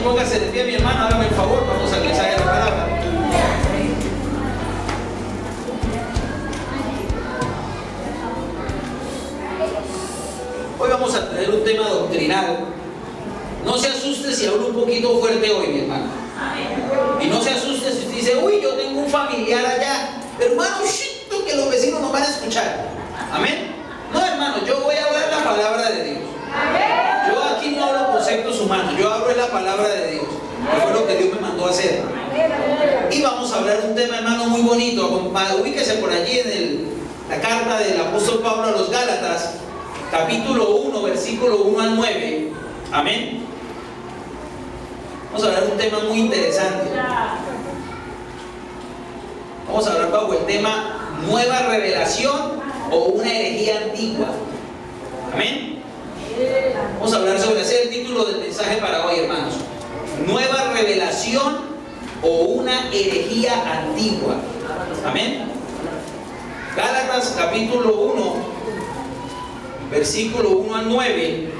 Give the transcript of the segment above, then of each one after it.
póngase de pie, mi hermano, hágame el favor, vamos al mensaje de la palabra. Hoy vamos a tener un tema doctrinal. No se asuste si hablo un poquito fuerte hoy, mi hermano. Y no se asuste si usted dice, uy, yo tengo un familiar allá. Hermano, que los vecinos nos van a escuchar. Amén. No, hermano, yo voy a hablar la palabra de Dios. Yo aquí no hablo conceptos humanos, yo hablo en la palabra de Dios. Que fue lo que Dios me mandó a hacer. Y vamos a hablar un tema, hermano, muy bonito. Ubíquese por allí en la carta del apóstol Pablo a los Gálatas, capítulo 1, versículo 1 al 9. Amén. Vamos a hablar un tema muy interesante. Vamos a hablar bajo el tema nueva revelación o una herejía antigua. Amén. Vamos a hablar sobre ese, el título del mensaje para hoy, hermanos. Nueva revelación o una herejía antigua. Amén. Gálatas capítulo 1, versículo 1 al 9.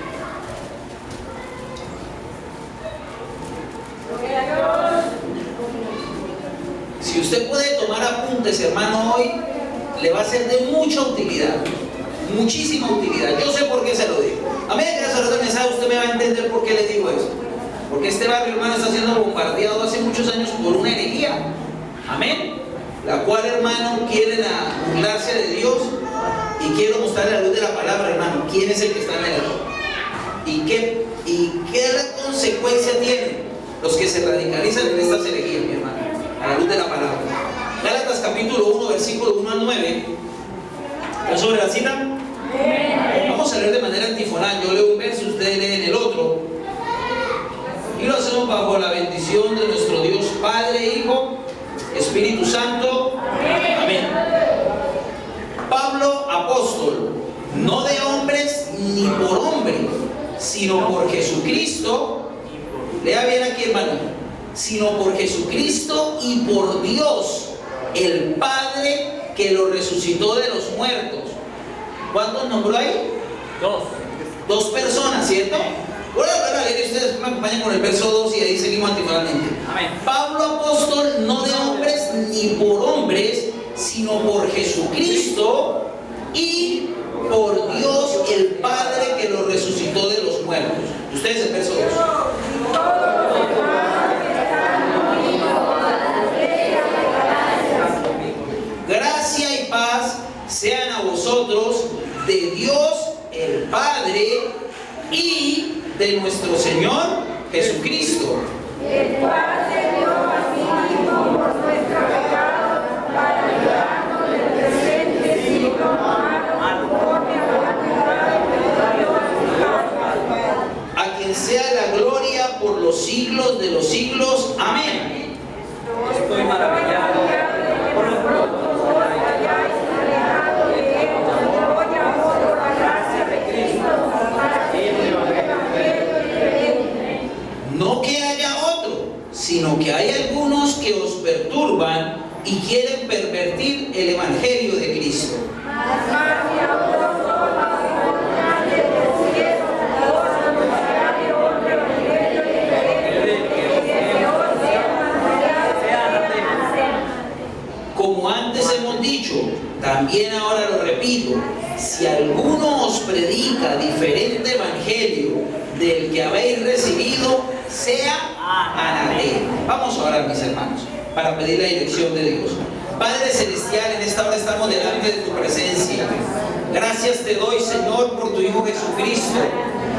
Si usted puede tomar apuntes, hermano, hoy le va a ser de mucha utilidad, muchísima utilidad. Yo sé por qué se lo digo. A medida que se lo mensaje, usted me va a entender por qué le digo eso. Porque este barrio, hermano, está siendo bombardeado hace muchos años por una herejía. Amén. La cual, hermano, quieren burlarse de Dios. Y quiero mostrarle a la luz de la palabra, hermano, quién es el que está en el error. Y qué consecuencia tienen los que se radicalizan en estas herejías, mi hermano, a la luz de la palabra. Gálatas capítulo 1, versículo 1 al 9. ¿Está sobre la cita? Vamos a leer de manera antifonal. Yo leo un verso, ustedes leen el otro. Y lo hacemos bajo la bendición de nuestro Dios Padre, Hijo, Espíritu Santo. Amén. Pablo, apóstol, no de hombres ni por hombre, sino por Jesucristo. Lea bien aquí, hermano. Sino por Jesucristo y por Dios, el Padre que lo resucitó de los muertos. ¿Cuántos nombró ahí? Dos personas, ¿cierto? Voy a leer, ustedes me acompañan con el verso 2 y ahí seguimos antiforalmente. Amén. Pablo, apóstol, no de hombres ni por hombres, sino por Jesucristo y por Dios, el Padre que lo resucitó de los muertos. Ustedes el verso 2. Gracia y paz sean a vosotros de Dios el Padre y de nuestro Señor Jesucristo, el cual se dio a sí mismo por nuestro pecado para librarnos del presente siglo malo, conforme a la voluntad de Dios, a quien sea la gloria por los siglos de los siglos. Amén. Estoy maravillado por los frutos que hayáis alejado de él, voy ahora por la gracia de Cristo para que no que haya otro, sino que hay algunos que os perturban y quieren pervertir el evangelio de Cristo. Como antes hemos dicho, también ahora lo repito, si alguno os predica diferente evangelio del que habéis recibido, sea anatema. Vamos a orar, mis hermanos, para pedir la dirección de Dios. Padre celestial, en esta hora estamos delante de tu presencia. Gracias te doy, Señor, por tu Hijo Jesucristo,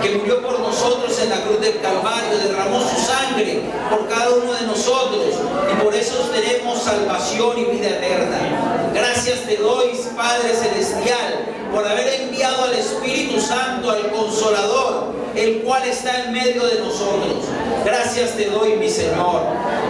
que murió por nosotros en la cruz del Calvario, derramó su sangre por cada uno de nosotros, y por eso tenemos salvación y vida eterna. Gracias te doy, Padre celestial, por haber enviado al Espíritu Santo, al Consolador, el cual está en medio de nosotros. Gracias te doy, mi Señor.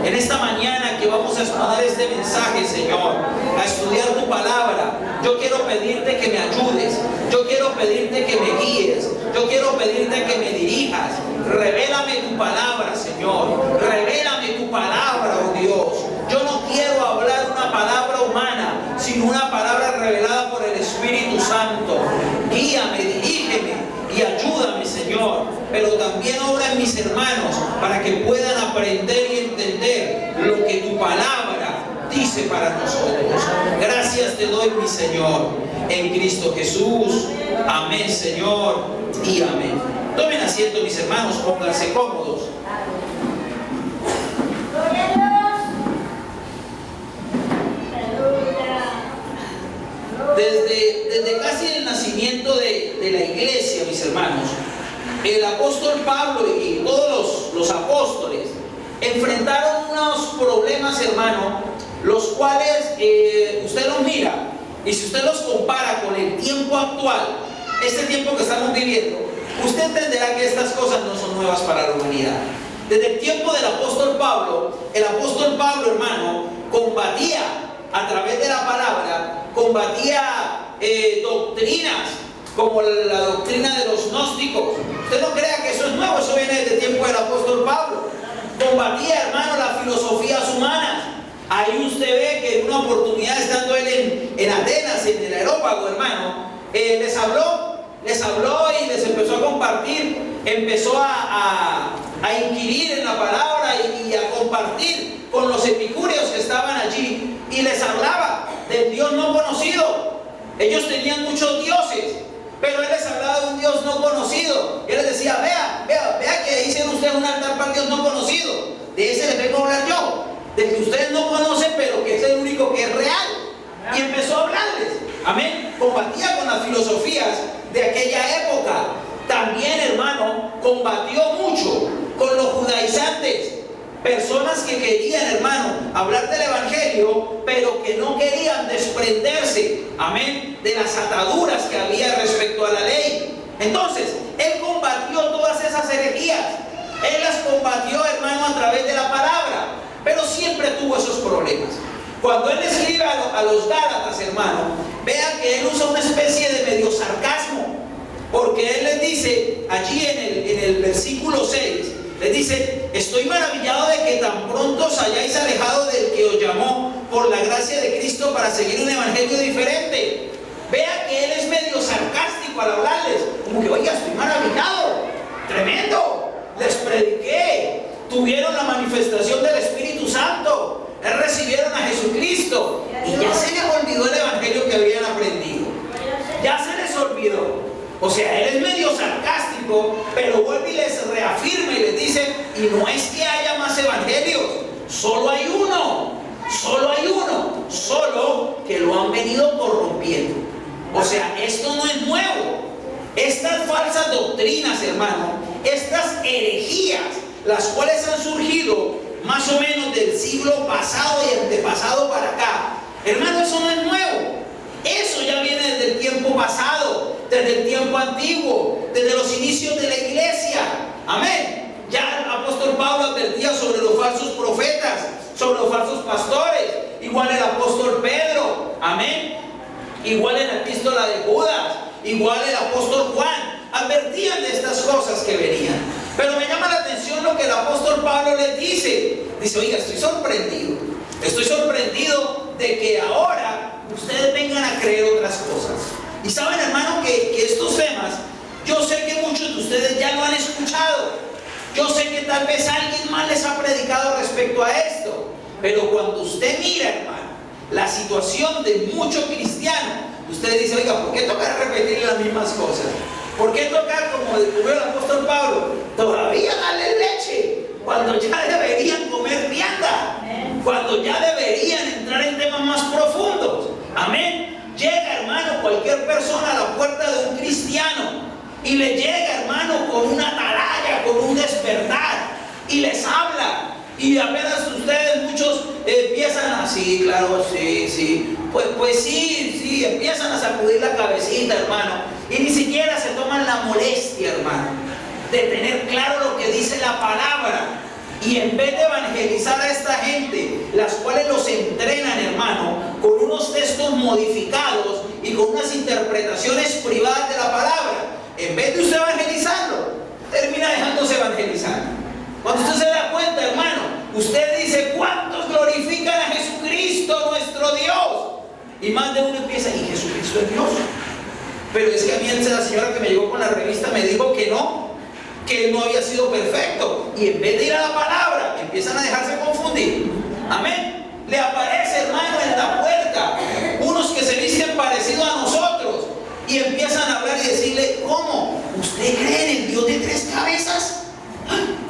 En esta mañana que vamos a exponer este mensaje, Señor, a estudiar tu palabra, yo quiero pedirte que me ayudes, yo quiero pedirte que me guíes, yo quiero pedirte que me dirijas. Revélame tu palabra, Señor, revélame tu palabra, oh Dios. Yo no quiero hablar una palabra humana, sino una palabra revelada por el Espíritu Santo. Guíame, dirígeme y ayúdame, Señor. Pero pero también obra en mis hermanos para que puedan aprender y entender lo que tu palabra dice para nosotros. Gracias te doy, mi Señor, en Cristo Jesús. Amén, Señor, y amén. Tomen asiento, mis hermanos, pónganse cómodos. Desde casi el nacimiento de la iglesia, mis hermanos, el apóstol Pablo y todos los apóstoles enfrentaron unos problemas, hermano, los cuales usted los mira y si usted los compara con el tiempo actual, este tiempo que estamos viviendo, usted entenderá que estas cosas no son nuevas para la humanidad. Desde el tiempo del apóstol Pablo, el apóstol Pablo, hermano, combatía a través de la palabra, combatía doctrinas como la doctrina de los gnósticos. Usted no crea que eso es nuevo, eso viene desde el tiempo del apóstol Pablo. Combatía, hermano, las filosofías humanas. Ahí usted ve que en una oportunidad, estando él en Atenas, en el Areópago, hermano, les habló y les empezó a compartir, empezó a inquirir en la palabra y a compartir con los epicúreos que estaban allí, y les hablaba del Dios no conocido. Ellos tenían muchos dioses, pero él les hablaba de un Dios no conocido. Él les decía, vea que dicen ustedes un altar para Dios no conocido. De ese les vengo a hablar yo, del que ustedes no conocen, pero que es el único que es real. Y empezó a hablarles, amén. Combatía con las filosofías de aquella época. También, hermano, combatió mucho con los judaizantes, personas que querían, hermano, hablar del evangelio, pero que no querían desprenderse, amén, de las ataduras que había respecto a la ley. Entonces, él combatió todas esas herejías, él las combatió, hermano, a través de la palabra, pero siempre tuvo esos problemas. Cuando él escribe a los Gálatas, hermano, vea que él usa una especie de medio sarcasmo, porque él les dice allí en el versículo 6, les dice, estoy maravillado de que tan pronto os hayáis alejado del que os llamó por la gracia de Cristo para seguir un evangelio diferente. Vea que él es medio sarcástico al hablarles, como que, oiga, estoy maravillado, tremendo, les prediqué, tuvieron la manifestación del Espíritu Santo, recibieron a Jesucristo y ya se les olvidó el evangelio que habían aprendido, ya se les olvidó. O sea, él es medio sarcástico, pero vuelve y les reafirma y les dice, y no es que haya más evangelios, solo hay uno, solo que lo han venido corrompiendo. O sea, esto no es nuevo. Estas falsas doctrinas, hermano, estas herejías, las cuales han surgido más o menos del siglo pasado y antepasado para acá, hermano, eso no es nuevo. Eso ya viene desde el tiempo pasado, desde el tiempo antiguo, desde los inicios de la iglesia. Amén. Ya el apóstol Pablo advertía sobre los falsos profetas, sobre los falsos pastores. Igual el apóstol Pedro. Amén. Igual en la epístola de Judas. Igual el apóstol Juan. Advertían de estas cosas que venían. Pero me llama la atención lo que el apóstol Pablo les dice. Dice, oiga, estoy sorprendido. Estoy sorprendido de que ahora ustedes vengan a creer otras cosas. Y saben, hermano, que estos temas, yo sé que muchos de ustedes ya lo han escuchado. Yo sé que tal vez alguien más les ha predicado respecto a esto. Pero cuando usted mira, hermano, la situación de muchos cristianos, usted dice, oiga, ¿por qué toca repetir las mismas cosas? ¿Por qué toca, como descubrió el apóstol Pablo, todavía darle leche cuando ya deberían comer vianda? Cuando ya deberían entrar en temas más profundos. Amén. Llega, hermano, cualquier persona a la puerta de un cristiano y le llega, hermano, con una atalaya, con un despertar, y les habla. Y apenas ustedes, muchos empiezan así, claro, sí, pues sí, empiezan a sacudir la cabecita, hermano, y ni siquiera se toman la molestia, hermano, de tener claro lo que dice la palabra. Y en vez de evangelizar a esta gente, las cuales los entrenan, hermano, con unos textos modificados y con unas interpretaciones privadas de la palabra, en vez de usted evangelizarlo, termina dejándose evangelizar. Cuando usted se da cuenta, hermano, usted dice, ¿cuántos glorifican a Jesucristo, nuestro Dios? Y más de uno empieza, ¿y Jesucristo es Dios? Pero es que a mí la señora que me llegó con la revista me dijo que no. que él no había sido perfecto. Y en vez de ir a la palabra, empiezan a dejarse confundir. Amén. Le aparece, hermano, en la puerta unos que se visten parecidos a nosotros y empiezan a hablar y decirle: ¿cómo? ¿Usted cree en el Dios de 3 cabezas?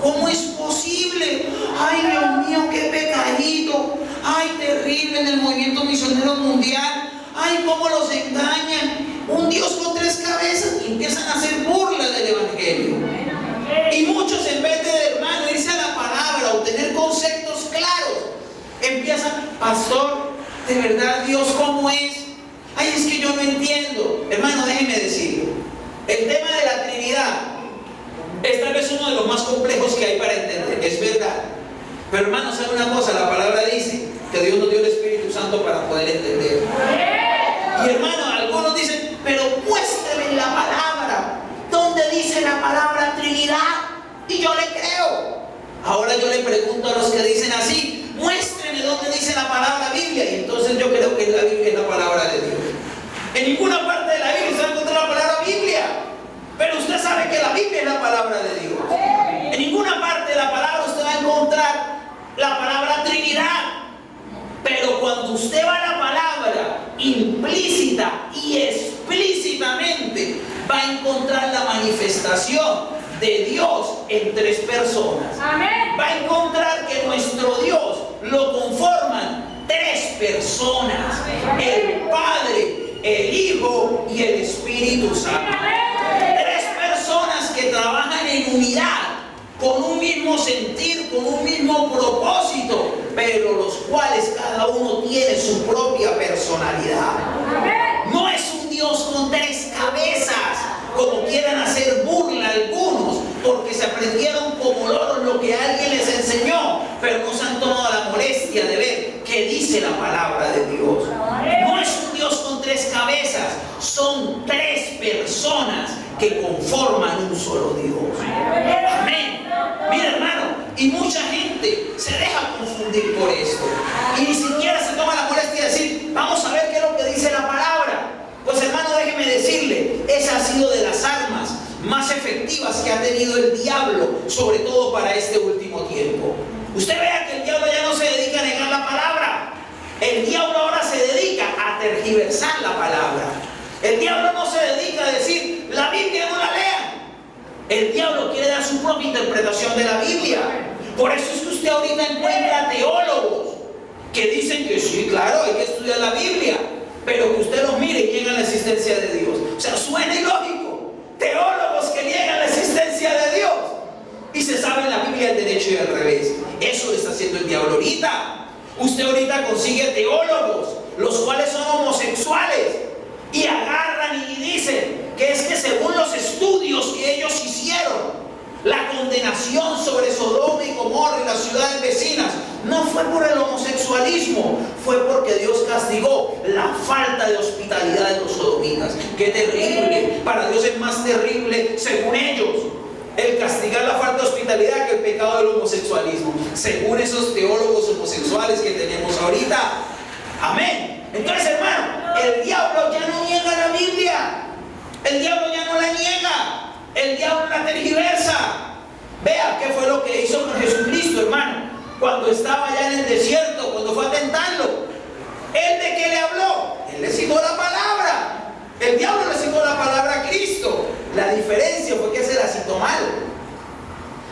¿Cómo es posible? Ay, Dios mío, qué pecadito. Ay, terrible en el movimiento misionero mundial. Ay, cómo los engañan. Un Dios con 3 cabezas. Y empiezan a hacer burla del evangelio. Y muchos, en vez de, hermano, irse a la palabra o tener conceptos claros, empiezan: pastor, de verdad, Dios, ¿cómo es? Ay, es que yo no entiendo. Hermano, déjeme decirle, el tema de la Trinidad es tal vez uno de los más complejos que hay para entender, es verdad. Pero, hermano, ¿sabe una cosa? La palabra dice que Dios nos dio el Espíritu Santo para poder entender. Y, hermano, algunos dicen: pero muéstrame en la palabra donde dice la palabra Trinidad, y yo le creo. Ahora yo le pregunto a los que dicen así: muéstrame dónde dice la palabra Biblia, y entonces yo creo que la Biblia es la palabra de Dios. En ninguna parte de la Biblia se va a encontrar la palabra Biblia, pero usted sabe que la Biblia es la palabra de Dios. En ninguna parte de la palabra usted va a encontrar la palabra Trinidad, pero cuando usted va a la palabra, implícita y explícitamente va a encontrar la manifestación de Dios en 3 personas. Amén. Va a encontrar que nuestro Dios lo conforman 3 personas: el Padre, el Hijo y el Espíritu Santo. 3 personas que trabajan en unidad, con un mismo sentir, con un mismo propósito, pero los cuales cada uno tiene su propia personalidad. No es un Dios con 3 cabezas, como quieran hacer burla algunos, porque se aprendieron como loros lo que alguien les enseñó, pero no se han tomado la molestia de ver qué dice la palabra de Dios. No es un Dios con 3 cabezas, son 3 personas que conforman un solo Dios. Amén. Mira, hermano, y mucha gente se deja confundir por esto y ni siquiera se toma la molestia de decir: vamos a ver qué es lo que dice la palabra. Pues, hermano, déjeme decirle, esa ha sido de las armas más efectivas que ha tenido el diablo, sobre todo para este último tiempo. Usted vea que el diablo ya no se dedica a negar la palabra. El diablo ahora se dedica a tergiversar la palabra. El diablo no se dedica a decir: la Biblia no la lean. El diablo quiere dar su propia interpretación de la Biblia. Por eso es que usted ahorita encuentra teólogos que dicen que sí, claro, hay que estudiar la Biblia, pero que usted los mire y niega la existencia de Dios. O sea, suena ilógico. Teólogos que niegan la existencia de Dios y se saben la Biblia al derecho y al revés. Eso lo está haciendo el diablo ahorita. Usted ahorita consigue teólogos, los cuales son homosexuales, y agarran y dicen que es que según los estudios que ellos hicieron, la condenación sobre Sodoma y Gomorra y las ciudades vecinas no fue por el homosexualismo, fue porque Dios castigó la falta de hospitalidad de los sodomitas. ¡Qué terrible! Para Dios es más terrible, según ellos, el castigar la falta de hospitalidad que el pecado del homosexualismo, según esos teólogos homosexuales que tenemos ahorita. Amén. Entonces, hermano, el diablo ya no niega la Biblia. El diablo ya no la niega. El diablo la tergiversa. Vea qué fue lo que hizo con Jesucristo, hermano, cuando estaba allá en el desierto, cuando fue a tentarlo. ¿Él de qué le habló? Él le citó la palabra. El diablo le citó la palabra a Cristo. La diferencia fue que se la citó mal.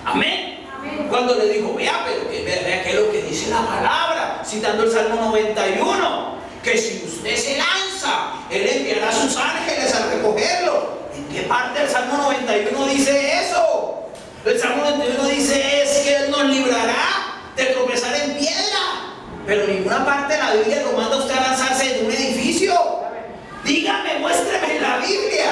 Amén. Cuando le dijo: vea, pero vea qué es lo que dice la palabra, citando el Salmo 91, que si usted se lanza, Él enviará a sus ángeles a recogerlo. ¿En qué parte del Salmo 91 dice eso? El Salmo 91 dice es que Él nos librará de tropezar en piedra, pero en ninguna parte de la Biblia lo manda a usted a lanzarse de un edificio. Dígame, muéstreme en la Biblia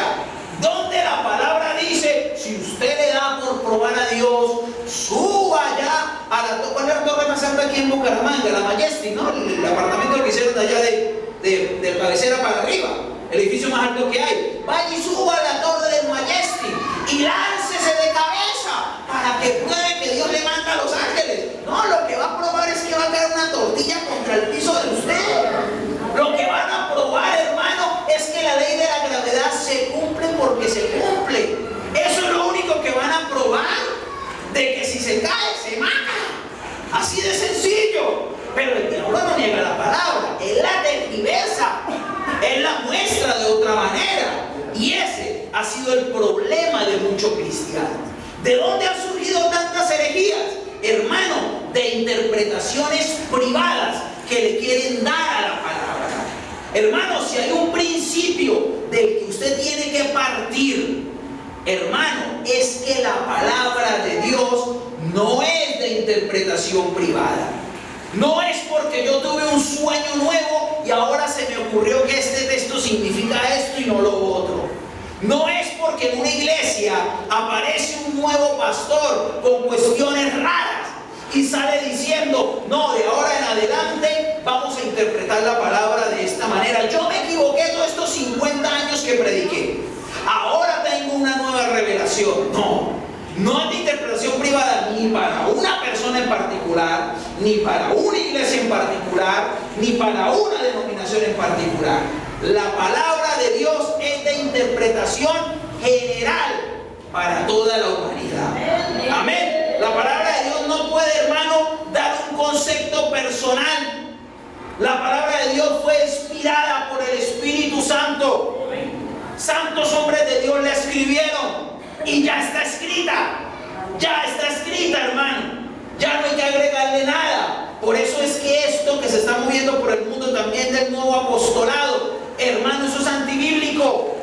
donde la palabra dice: si usted le da por probar a Dios, suba allá a la torre. ¿Cuál es la torre más alta aquí en Bucaramanga? La Majestic, ¿no? El apartamento que hicieron de allá de cabecera para arriba, el edificio más alto que hay. Vaya y suba a la torre del Majestic y láncese de cabeza para que pruebe que Dios le manda a los ángeles. No, lo que va a probar es que va a caer una tortilla contra el piso de usted. Lo que van a probar, hermano, es que la ley de la gravedad se cumple porque se cumple. Eso es lo único que van a probar. si se cae, se mata. Así de sencillo. Pero el diablo no niega la palabra, él la tergiversa, él la muestra de otra manera. Y ese ha sido el problema de muchos cristianos. ¿De dónde han surgido tantas herejías? Hermano, de interpretaciones privadas que le quieren dar a la palabra. Hermano, si hay un principio del que usted tiene que partir, hermano, es que la palabra de Dios no es de interpretación privada. No es porque yo tuve un sueño nuevo y ahora se me ocurrió que este texto significa esto y no lo otro. No es porque en una iglesia aparece un nuevo pastor con cuestiones raras y sale diciendo, no, de ahora en adelante vamos a interpretar la palabra de esta manera. Yo me equivoqué todos estos 50 años que prediqué. Ahora tengo una nueva revelación. No es de interpretación privada ni para una persona en particular, ni para una iglesia en particular, ni para una denominación en particular. La palabra de Dios es de interpretación general para toda la humanidad. Amén. La palabra de Dios no puede, hermano, dar un concepto personal. La palabra de Dios fue inspirada por el Espíritu Santo. Santos hombres de Dios la escribieron y ya está escrita. Ya está escrita, hermano. Ya no hay que agregarle nada. Por eso es que esto que se está moviendo por el mundo también del nuevo apostolado, hermano, eso es antibíblico.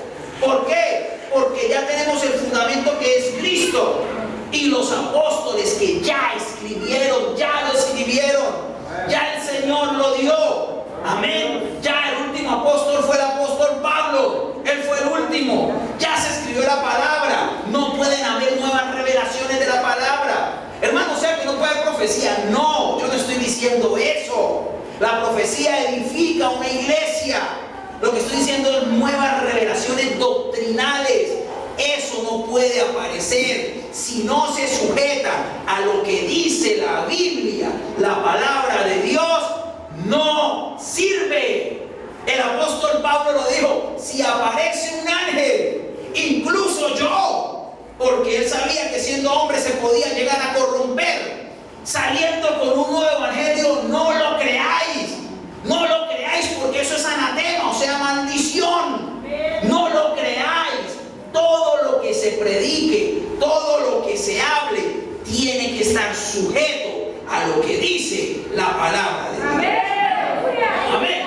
¿Por qué? Porque ya tenemos el fundamento que es Cristo. Y los apóstoles que ya escribieron, ya lo escribieron. Ya el Señor lo dio. Amén. Ya el último apóstol fue el apóstol Pablo. Él fue el último. Ya se escribió la palabra. No pueden haber nuevas revelaciones de la palabra. Hermano, o sea que no puede haber profecía. No, yo no estoy diciendo eso. La profecía edifica una iglesia. Lo que estoy diciendo es nuevas revelaciones doctrinales. Eso no puede aparecer si no se sujeta a lo que dice la Biblia. La palabra de Dios no sirve. El apóstol Pablo lo dijo: si aparece un ángel, incluso yo, porque él sabía que siendo hombre se podía llegar a corromper, saliendo con un nuevo evangelio, no lo creáis. No lo creáis, porque eso es anatema, o sea, maldición. No lo creáis. Todo lo que se predique, todo lo que se hable, tiene que estar sujeto a lo que dice la palabra de Dios. Amén.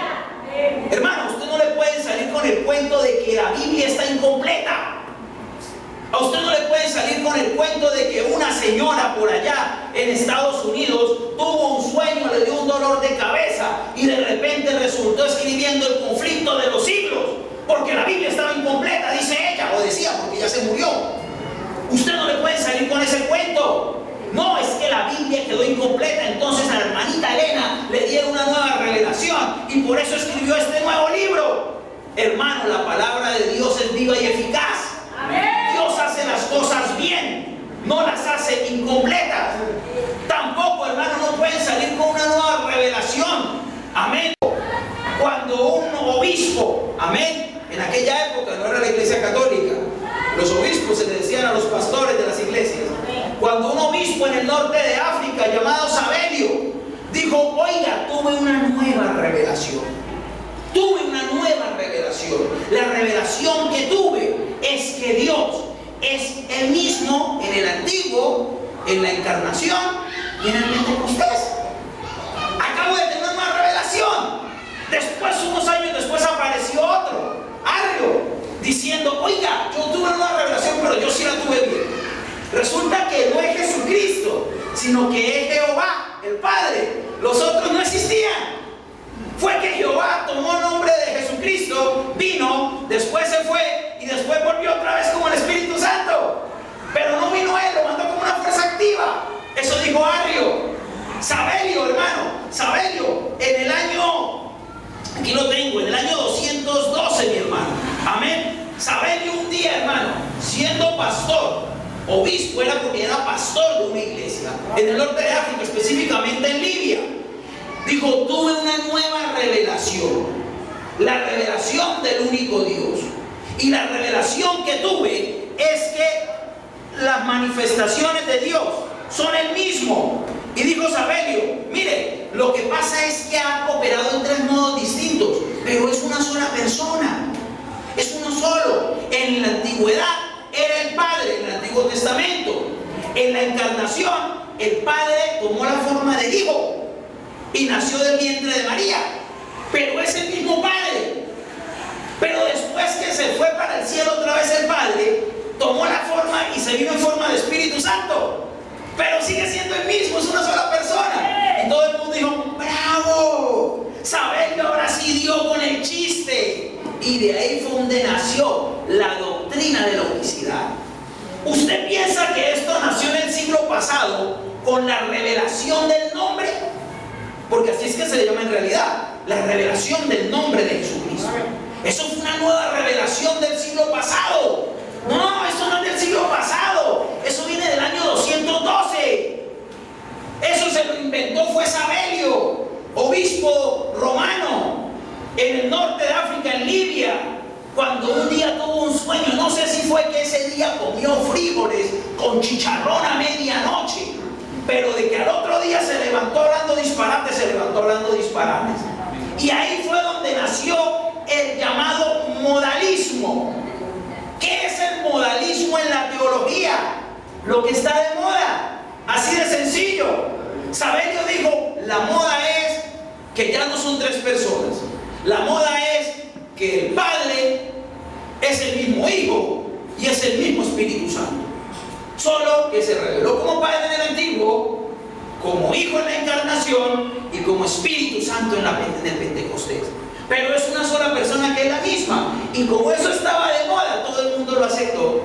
Hermano, usted no le puede salir con el cuento de que la Biblia está incompleta. A usted no le puede salir con el cuento de que una señora por allá en Estados Unidos tuvo un sueño, le dio un dolor de cabeza y de repente resultó escribiendo el conflicto de los siglos, porque la Biblia estaba incompleta, dice ella, o decía, porque ya se murió. Usted no le puede salir con ese cuento. No, es que la Biblia quedó incompleta, entonces a la hermanita Elena le dieron una nueva revelación y por eso escribió este nuevo libro. Hermano, la palabra de Dios es viva y eficaz. Dios hace las cosas bien, no las hace incompletas. Tampoco, hermano, no pueden salir con una nueva revelación. Amén. Cuando un obispo, amén, en aquella época no era la iglesia católica, los obispos se le decían a los pastores de las iglesias. Cuando un obispo en el norte de África llamado Sabelio dijo: oiga, tuve una nueva revelación. Tuve una nueva revelación. La revelación que tuve es que Dios es el mismo en el antiguo, en la encarnación y en el Pentecostés. Acabo de tener una revelación. Después, unos años después, apareció otro, Arrio, diciendo: oiga, yo tuve una nueva revelación, pero yo sí la tuve bien. Resulta que no es Jesucristo, sino que es Jehová, el Padre. Los otros no existían. Fue que Jehová tomó nombre de Jesucristo, vino, después se fue y después volvió otra vez como el Espíritu Santo. Pero no vino él, lo mandó como una fuerza activa. Eso dijo Arrio. Sabelio, hermano, Sabelio, en el año, aquí lo tengo, en el año 212, mi hermano. Amén. Sabelio un día, hermano, siendo pastor, obispo era porque era pastor de una iglesia en el norte de África, específicamente en Libia. Dijo: tuve una nueva revelación, la revelación del único Dios. Y la revelación que tuve es que las manifestaciones de Dios son antigüedad era el Padre en el Antiguo Testamento. En la encarnación, el Padre tomó la forma del Hijo y nació del vientre de María, pero es el mismo Padre. Pero después que se fue para el cielo otra vez el Padre, tomó la forma y se vino en forma de Espíritu Santo, pero sigue siendo el mismo, es una sola persona. Y todo el mundo dijo: ¡bravo! Sabelio ahora sí dio con el chiste. Y de ahí fue donde nació la doctrina de la unicidad. ¿Usted piensa que esto nació en el siglo pasado con la revelación del nombre? Porque así es que se le llama en realidad, la revelación del nombre de Jesucristo. Eso fue una nueva revelación del siglo pasado. No, eso no es del siglo pasado. Eso viene del año 212. Eso se lo inventó fue Sabelio, obispo romano en el norte de África, en Libia, cuando un día tuvo un sueño. No sé si fue que ese día comió frijoles con chicharrón a medianoche, pero de que al otro día se levantó hablando disparates, se levantó hablando disparates. Y ahí fue donde nació el llamado modalismo. ¿Qué es el modalismo en la teología? Lo que está de moda, así de sencillo. Sabelio dijo: la moda es que ya no son tres personas. La moda es que el Padre es el mismo Hijo y es el mismo Espíritu Santo, solo que se reveló como Padre en el Antiguo, como Hijo en la encarnación y como Espíritu Santo en el Pentecostés. Pero es una sola persona que es la misma, y como eso estaba de moda, todo el mundo lo aceptó.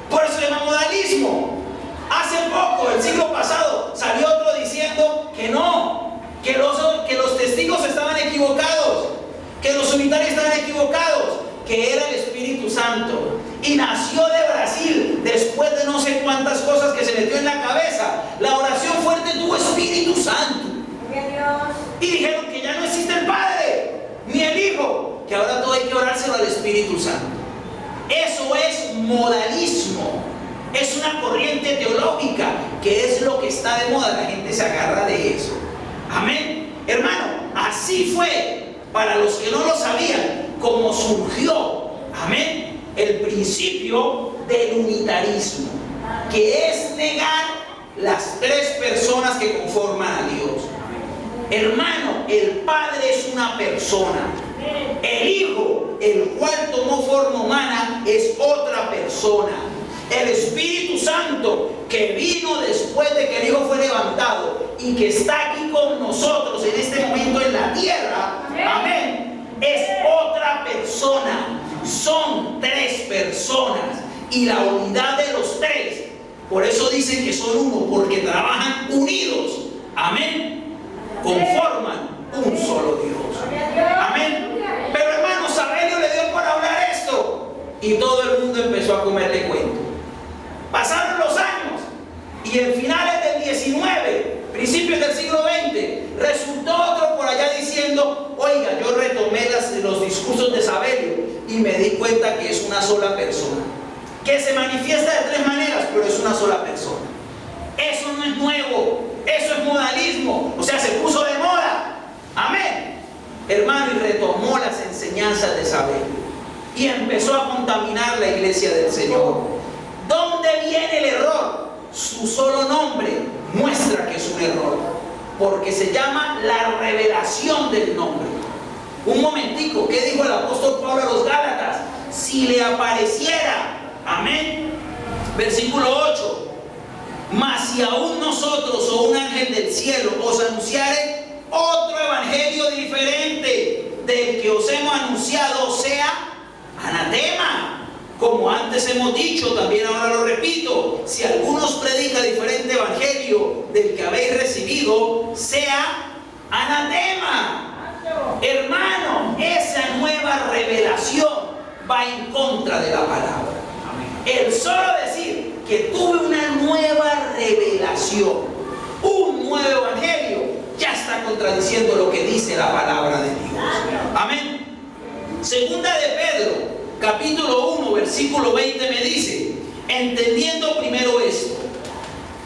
Por eso se llama modalismo. Hace poco, el siglo pasado, salió otro diciendo que no, que los testigos estaban equivocados, que los unitarios estaban equivocados, que era el Espíritu Santo. Y nació de Brasil, después de no sé cuántas cosas que se metió en la cabeza. La oración fuerte tuvo Espíritu Santo. Y dijeron que ya no existe el Padre ni el Hijo, que ahora todo hay que orárselo al Espíritu Santo. Eso es modalismo. Es una corriente teológica que es lo que está de moda. La gente se agarra de eso. Amén. Hermano, así fue, para los que no lo sabían, como surgió, amén, el principio del unitarismo, que es negar las tres personas que conforman a Dios. Hermano, el Padre es una persona. El Hijo, el cual tomó forma humana, es otra persona. El Espíritu Santo, que vino después de que el Hijo fue levantado y que está aquí con nosotros en este momento en la tierra, amén, es otra persona. Son tres personas, y la unidad de los tres, por eso dicen que son uno, porque trabajan unidos, amén, conforman un solo Dios, amén. Pero hermano, Sabelio le dio por hablar esto y todo el mundo empezó a comerle cuento. Pasaron los años y en finales del 19, principios del siglo XX, resultó otro por allá diciendo: oiga, yo retomé los discursos de Sabelio y me di cuenta que es una sola persona, que se manifiesta de tres maneras, pero es una sola persona. Eso no es nuevo, eso es modalismo, o sea, se puso de moda. Amén, hermano, y retomó las enseñanzas de Sabelio y empezó a contaminar la iglesia del Señor. ¿Dónde viene el error? Su solo nombre muestra que es un error, porque se llama la revelación del nombre. Un momentico, ¿qué dijo el apóstol Pablo a los Gálatas? Si le apareciera, amén, versículo 8, mas si aún nosotros o un ángel del cielo os anunciare otro evangelio diferente del que os hemos anunciado, sea anatema. Como antes hemos dicho, también ahora lo repito: si alguno os predica diferente evangelio del que habéis recibido, sea anatema. Hermano, esa nueva revelación va en contra de la palabra. El solo decir que tuve una nueva revelación, un nuevo evangelio, ya está contradiciendo lo que dice la palabra de Dios. Amén. Segunda de Pedro, capítulo 1, versículo 20 me dice: entendiendo primero esto,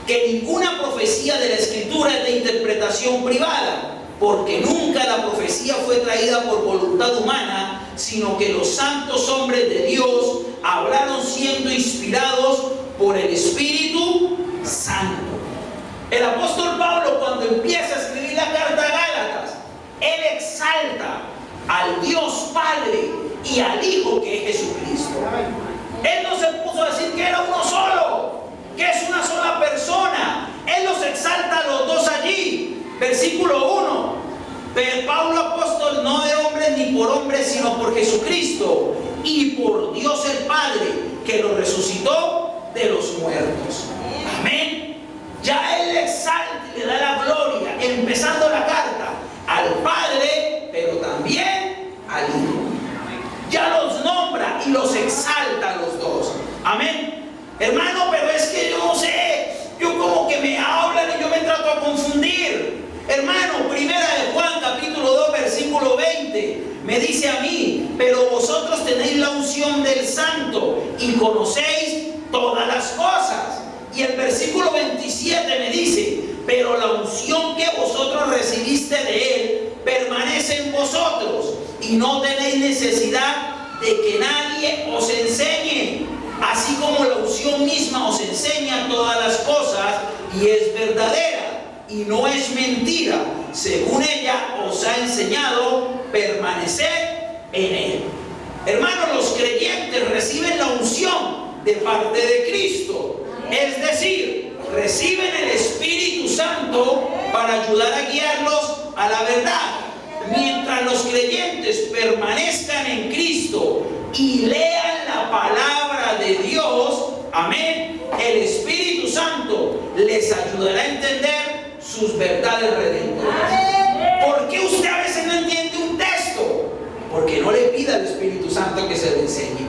que ninguna profecía de la Escritura es de interpretación privada, porque nunca la profecía fue traída por voluntad humana, sino que los santos hombres de Dios hablaron siendo inspirados por el Espíritu Santo. El apóstol Pablo, cuando empieza a escribir la carta a Gálatas, él exalta al Dios Padre y al Hijo, que es Jesucristo. Él no se puso a decir que era uno solo, que es una sola persona. Él los exalta a los dos allí. Versículo 1. Pero Pablo apóstol, no de hombres ni por hombres, sino por Jesucristo y por Dios el Padre, que lo resucitó de los muertos. Amén. Ya él le exalta y le da la gloria, empezando la carta, al Padre, pero también al Hijo. Ya los nombra y los exalta a los dos. Amén. Hermano, pero es que yo no sé, yo como que me hablan y yo me trato a confundir. Hermano, primera de Juan, capítulo 2, versículo 20, me dice a mí: pero vosotros tenéis la unción del Santo y conocéis todas las cosas. Y el versículo 27 me dice: pero la unción que vosotros recibiste de Él permanece en vosotros, y no tenéis necesidad de que nadie os enseñe, así como la unción misma os enseña todas las cosas, y es verdadera y no es mentira. Según ella os ha enseñado, permanecer en Él. Hermanos, los creyentes reciben la unción de parte de Cristo, es decir, reciben el Espíritu Santo para ayudar a guiarlos a la verdad. Mientras los creyentes permanezcan en Cristo y lean la palabra de Dios, amén, el Espíritu Santo les ayudará a entender sus verdades redentoras. ¿Por qué usted a veces no entiende un texto? Porque no le pida al Espíritu Santo que se lo enseñe.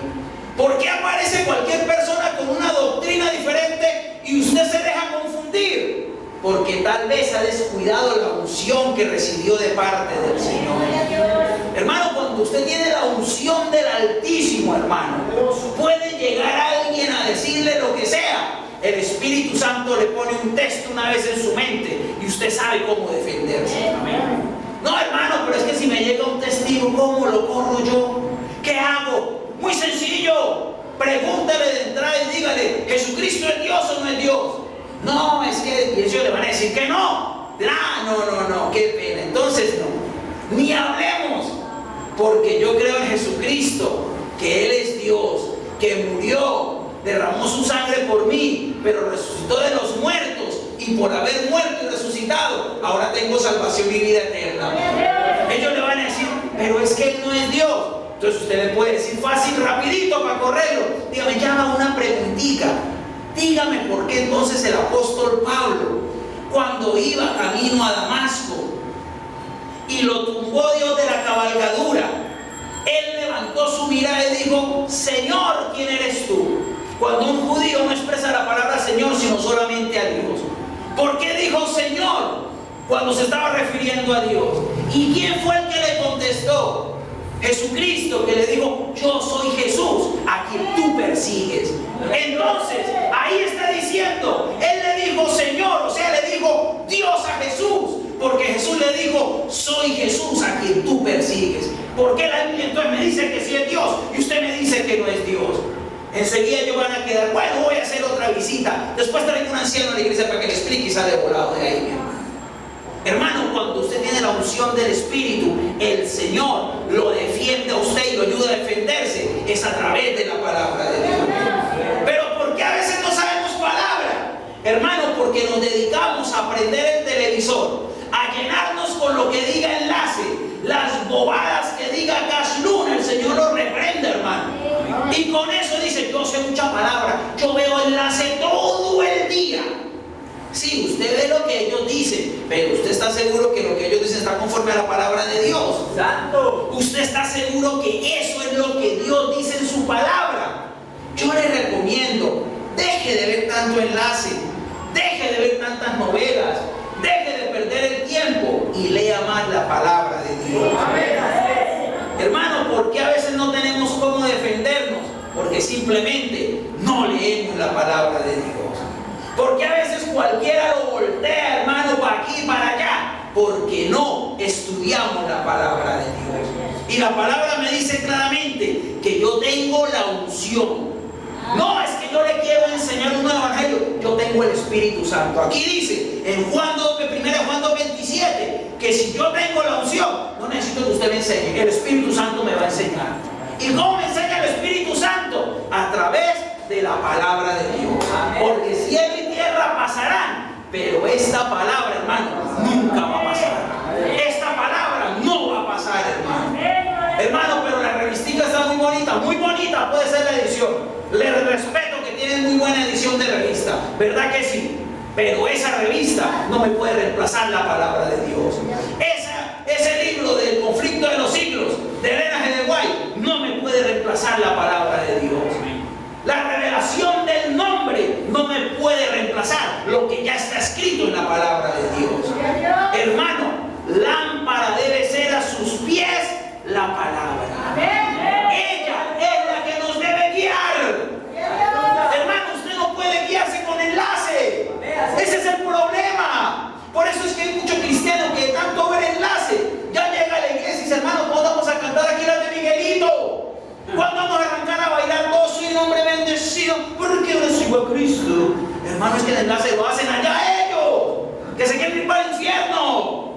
¿Por qué aparece cualquier persona con una doctrina diferente y usted se deja confundir? Porque tal vez ha descuidado la unción que recibió de parte del Señor. Hermano, cuando usted tiene la unción del Altísimo, hermano, puede llegar alguien a decirle lo que sea. El Espíritu Santo le pone un texto una vez en su mente y usted sabe cómo defenderse. Amén. No, hermano, pero es que si me llega un testigo, ¿cómo lo corro yo? ¿Qué hago? Muy sencillo. Pregúntale de entrada y dígale: ¿Jesucristo es Dios o no es Dios? No, es que, y ellos le van a decir que no. No, qué pena. Entonces no, ni hablemos, porque yo creo en Jesucristo, que Él es Dios, que murió, derramó su sangre por mí, pero resucitó de los muertos, y por haber muerto y resucitado, ahora tengo salvación y vida eterna. Ellos le van a decir: pero es que Él no es Dios. Entonces usted le puede decir fácil, rapidito para correrlo: dígame, ya haga una preguntita. Dígame por qué entonces el apóstol Pablo, cuando iba camino a Damasco y lo tumbó Dios de la cabalgadura, él levantó su mirada y dijo: Señor, ¿quién eres tú? Cuando un judío no expresa la palabra Señor, sino solamente a Dios. ¿Por qué dijo Señor cuando se estaba refiriendo a Dios? ¿Y quién fue el que le contestó? Jesucristo, que le dijo: yo soy Jesús a quien tú persigues. Entonces ahí está diciendo, él le dijo Señor, o sea, le dijo Dios a Jesús, porque Jesús le dijo: soy Jesús a quien tú persigues. ¿Por qué la Biblia entonces me dice que sí es Dios y usted me dice que no es Dios? Enseguida ellos van a quedar: bueno, voy a hacer otra visita, después traigo un anciano a la iglesia para que le explique, y sale volado de ahí, mi hermano. Hermano, cuando usted tiene la unción del Espíritu, el Señor lo defiende a usted y lo ayuda a defenderse, es a través de la palabra de Dios. Pero ¿por qué a veces no sabemos palabra? Hermano, porque nos dedicamos a prender el televisor, a llenarnos con lo que diga enlace, las bobadas que diga Cash Luna, el Señor lo reprende, hermano. Y con eso dice: yo sé mucha palabra, yo veo enlace todo el día. Sí, usted ve lo que ellos dicen, pero usted está seguro que lo que ellos dicen está conforme a la palabra de Dios. Santo. Usted está seguro que eso es lo que Dios dice en su palabra. Yo le recomiendo: deje de ver tanto enlace, deje de ver tantas novelas, deje de perder el tiempo y lea más la palabra de Dios. Hermano, ¿por qué a veces no tenemos cómo defendernos? Porque simplemente no leemos la palabra de Dios. Porque a veces cualquiera lo voltea, hermano, para aquí y para allá, porque no estudiamos la palabra de Dios. Y la palabra me dice claramente que yo tengo la unción unción. No, es que yo le quiero enseñar un nuevo evangelio. Yo tengo el Espíritu Santo. Aquí dice en Juan 2:27 que si yo tengo la unción, no necesito que usted me enseñe. El Espíritu Santo me va a enseñar. ¿Y cómo me enseña el Espíritu Santo? A través de la palabra de Dios. Porque cielo y tierra pasarán, pero esta palabra, hermano, nunca va a pasar. Esta palabra no va a pasar, hermano. Hermano, pero la revistica está muy bonita puede ser la edición. Les respeto que tienen muy buena edición de revista, ¿verdad que sí? Pero esa revista no me puede reemplazar la palabra de Dios. Ese libro del conflicto de los siglos de Elena G. de White no me puede reemplazar la palabra de Dios. La revelación del nombre no me puede reemplazar lo que ya está escrito en la palabra de Dios. Hermano, lámpara debe ser a sus pies la palabra. Ella es la que nos debe guiar. Hermano, usted no puede guiarse con enlace. Ese es el problema. Por eso es que hay muchos cristianos que tanto ver enlace, ya llega a la iglesia y dice, hermano, ¿cuándo vamos a cantar aquí las de Miguelito? ¿Cuándo vamos a arrancar a bailar gozo y nombre bendecido? Porque ahora sigo a Cristo. Hermano, es que el enlace lo hacen allá ellos, que se quieren ir para el infierno.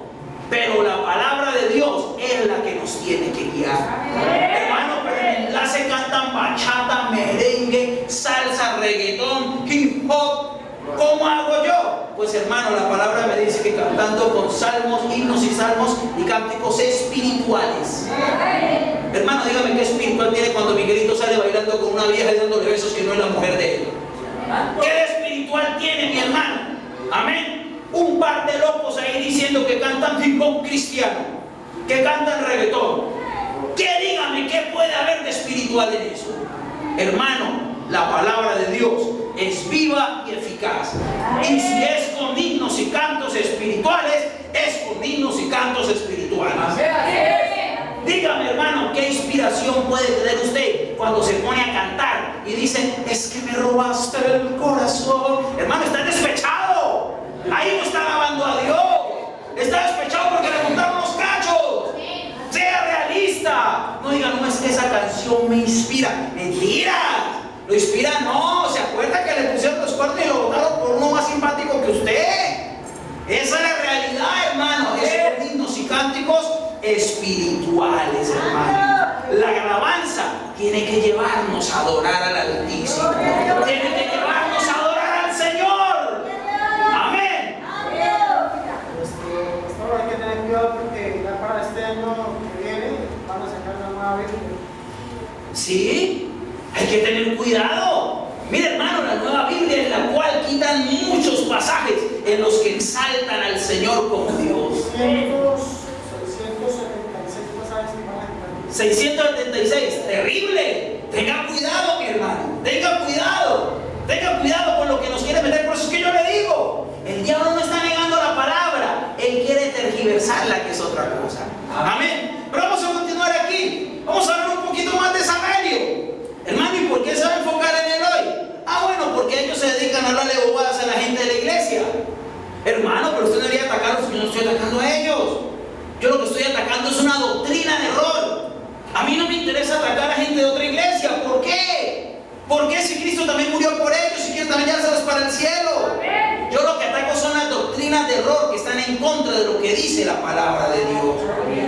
Pero la palabra de Dios es la que nos tiene que guiar. Hermano, pero en el enlace cantan bachata, merengue, salsa, reggaetón, hip hop. ¿Cómo hago yo? Pues hermano, la palabra me dice que cantando con salmos, himnos y salmos y cánticos espirituales. Hermano, dígame qué espiritual tiene cuando Miguelito sale bailando con una vieja y dándole besos que no es la mujer de él. ¿Qué espiritual tiene, mi hermano? Amén. Un par de locos ahí diciendo que cantan hip hop cristiano, que cantan reggaetón. Dígame, ¿qué puede haber de espiritual en eso? Hermano, la palabra de Dios es viva y eficaz. Y si es con himnos y cantos espirituales, es con himnos y cantos espirituales. Dígame, hermano, ¿qué inspiración puede tener usted cuando se pone a cantar y dice, es que me robaste el corazón? Hermano, está despechado. Ahí no está alabando a Dios. Está despechado porque le montaron los cachos. Sea realista. No diga, no, es que esa canción me inspira. Mentira. Lo inspira, no. ¿Se acuerda que le pusieron los cuernos y lo votaron por uno más simpático que usted? Esa es la realidad, hermano. Es por himnos y cánticos espirituales, hermano. La alabanza tiene que llevarnos a adorar al Altísimo. Tiene que llevarnos a adorar al Señor. Amén. Esto hay que tener cuidado porque ya para este año que viene van a sacar una nueva Biblia. Sí, hay que tener cuidado. Mira, hermano, la nueva Biblia en la cual quitan muchos pasajes en los que exaltan al Señor como Dios. 676, terrible. Tenga cuidado, mi hermano. Tenga cuidado. Tenga cuidado con lo que nos quiere meter. Por eso es que yo le digo, el diablo no está negando la palabra. Él quiere tergiversarla, que es otra cosa. Amén. Pero vamos a continuar aquí. Vamos a hablar un poquito más de Samuelio. Hermano, ¿y por qué se va a enfocar en él hoy? Bueno, porque ellos se dedican a hablarle bobadas a la gente de la iglesia. Hermano, pero usted no debería atacarlos. Yo no estoy atacando a ellos. Yo lo que estoy atacando es una doctrina de error. A mí no me interesa atacar a gente de otra iglesia. ¿Por qué? Porque si Cristo también murió por ellos y quiere también llevárselos para el cielo. Yo lo que ataco son las doctrinas de error que están en contra de lo que dice la palabra de Dios.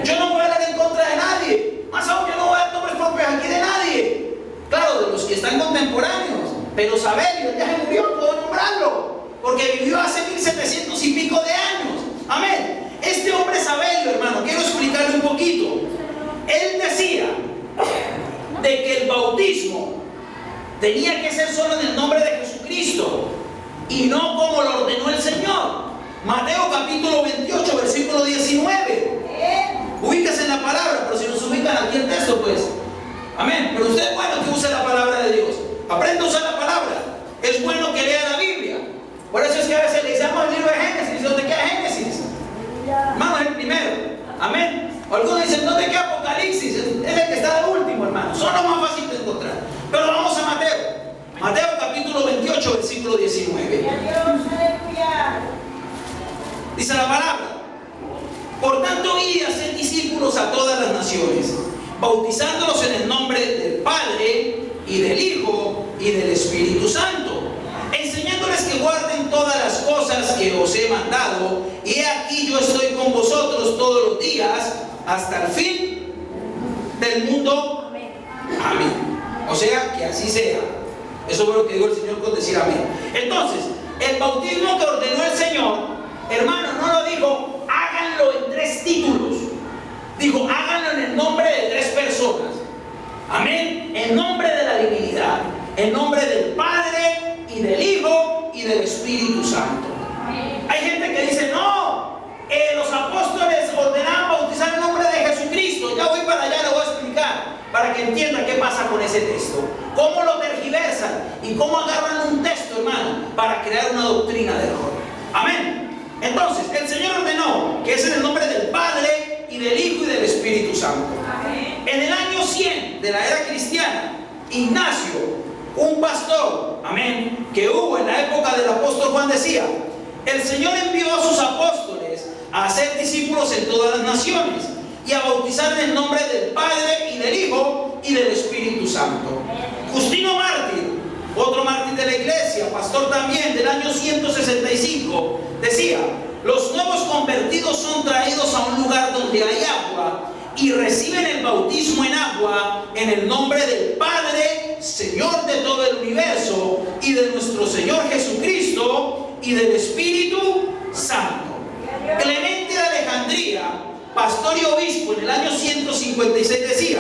Yo no voy a hablar en contra de nadie. Más aún, yo no voy a dar nombres propios aquí de nadie. Claro, de los que están contemporáneos. Pero Samuelio ya se murió, puedo nombrarlo. Porque vivió hace 1700 y pico de años. Amén. Este hombre Samuelio, hermano, quiero explicarle un poquito. Él decía de que el bautismo tenía que ser solo en el nombre de Jesucristo y no como lo ordenó el Señor. Mateo capítulo 28, versículo 19. Ubíquese en la palabra, pero si nos ubican aquí el texto, pues. Amén. Pero usted es bueno que use la palabra de Dios. Aprenda a usar la palabra. Es bueno que lea la Biblia. Por eso es que a veces le decimos el libro de Génesis. ¿Dónde queda Génesis? Hermano, es el primero. Amén. Algunos dicen, ¿dónde queda Apocalipsis? Es el que está de último, hermano. Son los más fáciles de encontrar. Pero vamos a Mateo. Mateo capítulo 28, versículo 19. Dice la palabra: por tanto, id y haced discípulos a todas las naciones, bautizándolos en el nombre del Padre y del Hijo, y del Espíritu Santo, enseñándoles que guarden todas las cosas que os he mandado, y he aquí yo estoy con vosotros todos los días, hasta el fin del mundo. Amén. O sea, que así sea. Eso fue lo que dijo el Señor con decir amén. Entonces, el bautismo que ordenó el Señor, hermano, no lo dijo, háganlo en 3 títulos. Dijo, háganlo en el nombre de 3 personas. Amén. En nombre de la divinidad, en nombre del Padre, y del Hijo, y del Espíritu Santo. Hay gente que dice, no, los apóstoles ordenaban bautizar en nombre de Jesucristo. Ya voy para allá, le voy a explicar, para que entienda qué pasa con ese texto, cómo lo tergiversan y cómo agarran un texto, hermano, para crear una doctrina de error. Amén. Entonces, el Señor ordenó que es en el nombre del Padre, y del Hijo, y del Espíritu Santo. Amén. En el año 100 de la era cristiana, Ignacio, un pastor, amén, que hubo en la época del apóstol Juan, decía: el Señor envió a sus apóstoles a hacer discípulos en todas las naciones y a bautizar en el nombre del Padre, y del Hijo, y del Espíritu Santo. Justino Mártir, otro mártir de la iglesia, pastor también del año 165, decía: los nuevos convertidos son traídos a un lugar donde hay agua y reciben el bautismo en agua en el nombre del Padre, Señor de todo el universo, y de nuestro Señor Jesucristo, y del Espíritu Santo. Clemente de Alejandría, pastor y obispo, en el año 156 decía: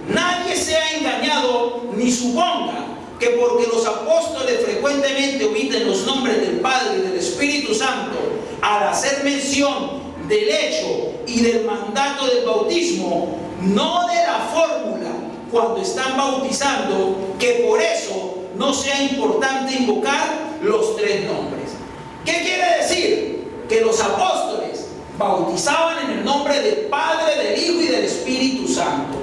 nadie sea engañado ni suponga que porque los apóstoles frecuentemente omiten los nombres del Padre y del Espíritu Santo al hacer mención del hecho y del mandato del bautismo, no de la fórmula cuando están bautizando, que por eso no sea importante invocar los 3 nombres. ¿Qué quiere decir? Que los apóstoles bautizaban en el nombre del Padre, del Hijo y del Espíritu Santo.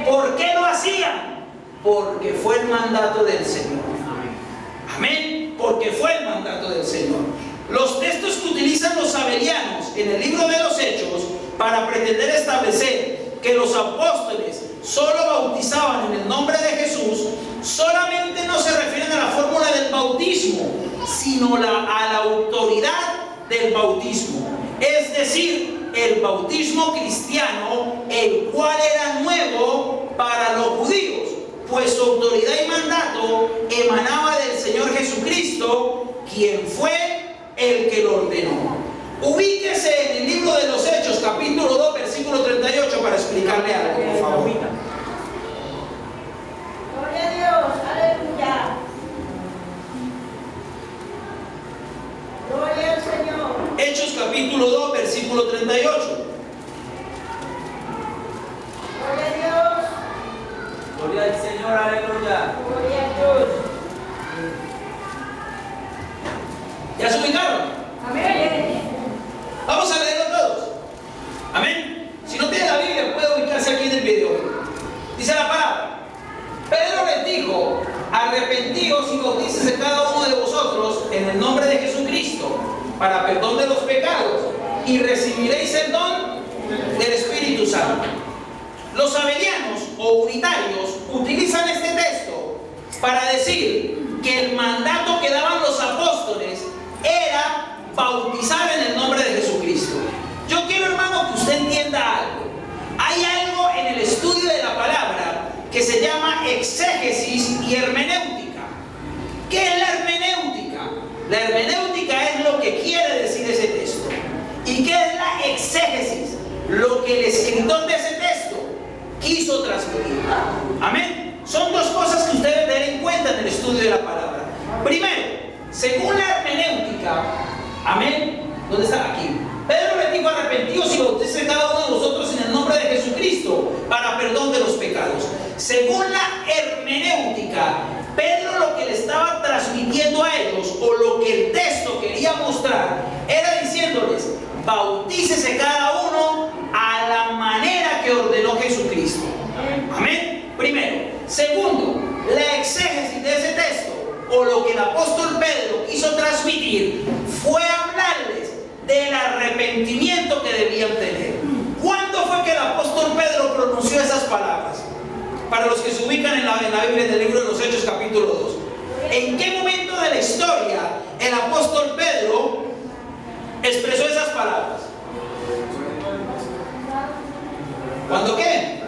¿Por qué lo hacían? Porque fue el mandato del Señor. Amén. Porque fue el mandato del Señor. Los textos que utilizan los sabelianos en el libro de los Hechos para pretender establecer que los apóstoles solo bautizaban en el nombre de Jesús, solamente no se refieren a la fórmula del bautismo, sino a la autoridad del bautismo. Es decir, el bautismo cristiano, el cual era nuevo para los judíos, pues su autoridad y mandato emanaba del Señor Jesucristo, quien fue el que lo ordenó. Ubíquese en el libro de los Hechos, capítulo 2, versículo 38, para explicarle algo, por favor. Gloria a Dios, aleluya. Gloria al Señor. Hechos capítulo 2, versículo 38. Gloria a Dios. Gloria al Señor, aleluya. Gloria a Dios. ¿Ya se ubicaron? Amén. Vamos a leerlo todos. Amén. Si no tiene la Biblia, puede ubicarse aquí en el video. Dice la palabra: Pedro les dijo: arrepentíos y bautícese cada uno de vosotros en el nombre de Jesucristo para perdón de los pecados, y recibiréis el don del Espíritu Santo. Los sabelianos o unitarios utilizan este texto para decir que el mandato que daban los apóstoles era bautizar en el nombre de Jesucristo. Yo quiero, hermano, que usted entienda algo. Hay algo en el estudio de la palabra que se llama exégesis y hermenéutica. ¿Qué es la hermenéutica? La hermenéutica es lo que quiere decir ese texto. ¿Y qué es la exégesis? Lo que el escritor de ese texto quiso transmitir. Amén. Son 2 cosas que usted debe tener en cuenta en el estudio de la palabra. Primero, según la hermenéutica, amén, ¿dónde está? Aquí. Pedro les dijo: arrepentíos y bautícese cada uno de vosotros en el nombre de Jesucristo para perdón de los pecados. Según la hermenéutica, Pedro lo que le estaba transmitiendo a ellos, o lo que el texto quería mostrar, era diciéndoles: bautícese cada uno a la manera que ordenó Jesucristo. Amén. Primero. Segundo, la exégesis de ese texto, o lo que el apóstol Pedro quiso transmitir, fue hablarles del arrepentimiento que debían tener. ¿Cuándo fue que el apóstol Pedro pronunció esas palabras? para los que se ubican en la Biblia, en el libro de los Hechos, capítulo 2. ¿En qué momento de la historia el apóstol Pedro expresó esas palabras? ¿Cuándo qué?